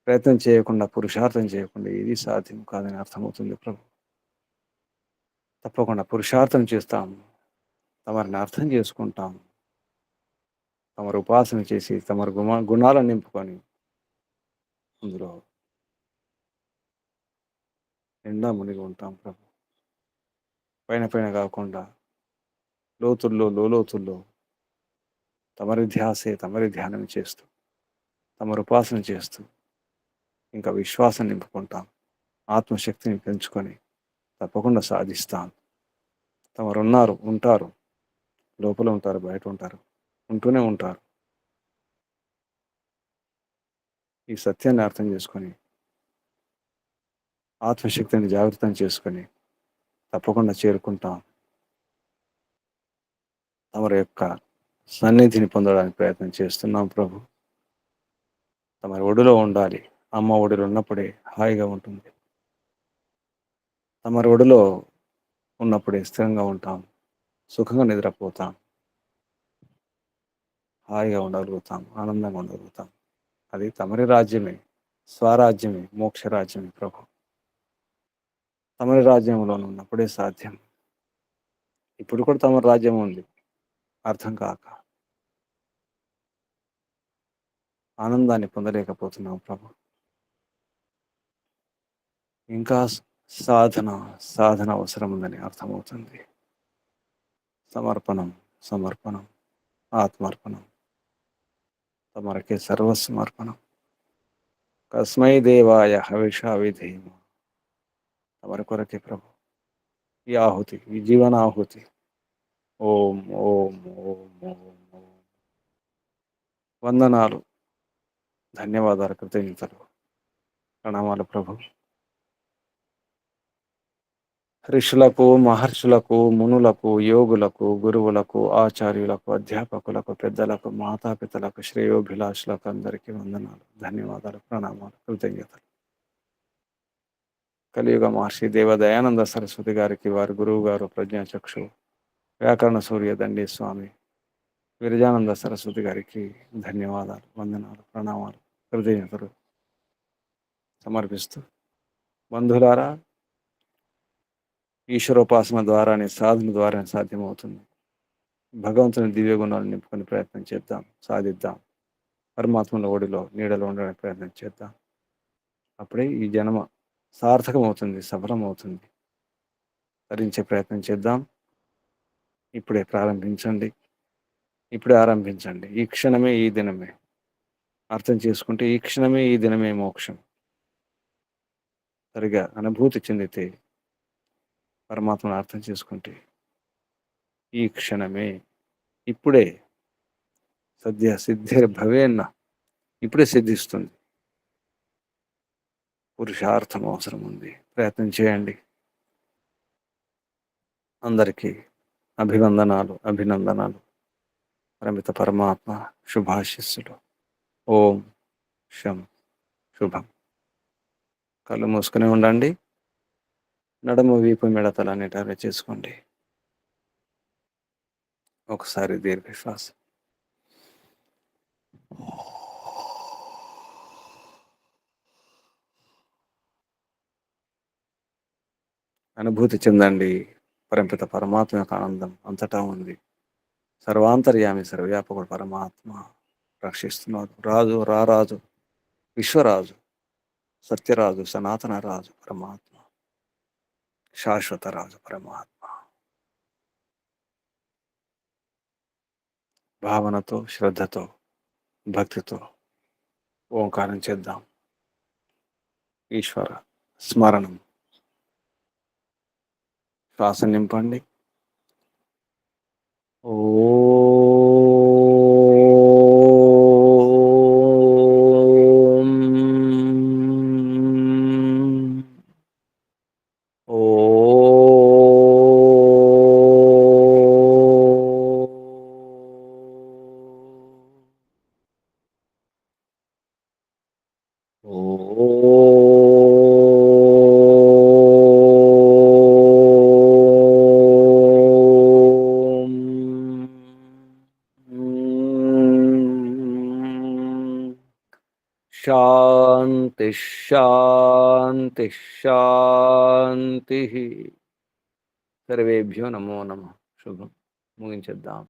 ప్రయత్నం చేయకుండా, పురుషార్థం చేయకుండా ఏది సాధ్యం కాదని అర్థమవుతుంది ప్రభు. తప్పకుండా పురుషార్థం చేస్తాం, తమరిని అర్థం చేసుకుంటాం, తమరు ఉపాసన చేసి తమరు గుణాలను నింపుకొని అందులో నిండా మునిగి ఉంటాం ప్రభు. పైన పైన కాకుండా లోతుల్లో, లోతుల్లో తమరి ధ్యాసే, తమరి ధ్యానం చేస్తూ, తమరు ఉపాసన చేస్తూ ఇంకా విశ్వాసం నింపుకుంటాం, ఆత్మశక్తిని పెంచుకొని తప్పకుండా సాధిస్తాం. తమరున్నారు, ఉంటారు, లోపల ఉంటారు, బయట ఉంటారు, ఉంటూనే ఉంటారు. ఈ సత్యాన్ని అర్థం చేసుకొని ఆత్మశక్తిని జాగృతం చేసుకొని తప్పకుండా చేరుకుంటాం. తమరి యొక్క సన్నిధిని పొందడానికి ప్రయత్నం చేస్తున్నాం ప్రభు. తమరి ఒడిలో ఉండాలి. అమ్మ ఒడిలో ఉన్నప్పుడే హాయిగా ఉంటుంది. తమరి ఒడిలో ఉన్నప్పుడే స్థిరంగా ఉంటాం, సుఖంగా నిద్రపోతాం, హాయిగా ఉండగలుగుతాం, ఆనందంగా ఉండగలుగుతాం. అది తమరి రాజ్యమే, స్వరాజ్యమే, మోక్షరాజ్యమే ప్రభు. తమరి రాజ్యంలో ఉన్నప్పుడే సాధ్యం. ఇప్పుడు కూడా తమరి రాజ్యం ఉంది, అర్థం కాక ఆనందాన్ని పొందలేకపోతున్నాం ప్రభు. ఇంకా సాధన సాధన అవసరం ఉందని అర్థమవుతుంది. సమర్పణం, సమర్పణం, ఆత్మార్పణం, తమరికే సర్వసమర్పణం. కస్మై దేవాయ హవిషా విధేమ. తమరి కొరకే ప్రభు ఈ ఆహుతి, ఈ జీవనాహుతి. ఓం ఓం ఓం ఓం ఓం. వందనాలు, ధన్యవాదాలు, కృతజ్ఞతలు, ప్రణామాలు ప్రభు. ఋషులకు, మహర్షులకు, మునులకు, యోగులకు, గురువులకు, ఆచార్యులకు, అధ్యాపకులకు, పెద్దలకు, మాతాపితలకు, శ్రేయోభిలాషులకు అందరికీ వందనాలు, ధన్యవాదాలు, ప్రణామాలు, కృతజ్ఞతలు. కలియుగ మహర్షి దేవదయానంద సరస్వతి గారికి, వారి గురువు గారు ప్రజ్ఞాచక్షు వ్యాకరణ సూర్య దండి స్వామి విరజానంద సరస్వతి గారికి ధన్యవాదాలు, వందనాలు, ప్రణామాలు, కృతజ్ఞతలు సమర్పిస్తూ, బంధువులారా, ఈశ్వరోపాసన ద్వారానే, సాధన ద్వారానే సాధ్యమవుతుంది. భగవంతుని దివ్య గుణాలను నింపుకునే ప్రయత్నం చేద్దాం, సాధిద్దాం. పరమాత్మల ఒడిలో, నీడలో ఉండడానికి ప్రయత్నం చేద్దాం. అప్పుడే ఈ జన్మ సార్థకమవుతుంది, సఫలమవుతుంది. తరించే ప్రయత్నం చేద్దాం. ఇప్పుడే ప్రారంభించండి. ఇప్పుడే ఆరంభించండి. ఈ క్షణమే ఈ దినమే అర్థం చేసుకుంటే ఈ క్షణమే ఈ దినమే మోక్షం. సరిగా అనుభూతి చెందితే పరమాత్మను అర్థం చేసుకుంటే ఈ క్షణమే ఇప్పుడే సద్య సిద్ధిర్భవేన్న ఇప్పుడే సిద్ధిస్తుంది. పురుషార్థం అవసరం ఉంది. ప్రయత్నం చేయండి. అందరికీ అభివందనాలు, అభినందనాలు. పరిమిత పరమాత్మ శుభాశిస్సులు. ఓం శం శుభం. కళ్ళు మూసుకుని ఉండండి. నడుము, వీపు, మెడతల అనేటారు చేసుకోండి. ఒకసారి దీర్ఘ శ్వాస. అనుభూతి చెందండి. పరంపిత పరమాత్మ యొక్క ఆనందం అంతటా ఉంది. సర్వాంతర్యామి, సర్వవ్యాపకుడు పరమాత్మ రక్షిస్తున్నాడు. రాజు, రారాజు, విశ్వరాజు, సత్యరాజు, సనాతన రాజు పరమాత్మ, శాశ్వత రాజు పరమాత్మ. భావనతో, శ్రద్ధతో, భక్తితో ఓంకారం చేద్దాం. ఈశ్వర స్మరణం. శ్వాస నింపండి. ఓం శాంతి శాంతి శాంతి. సర్వేభ్యో నమో నమః. శుభం. ముగించేద్దాం.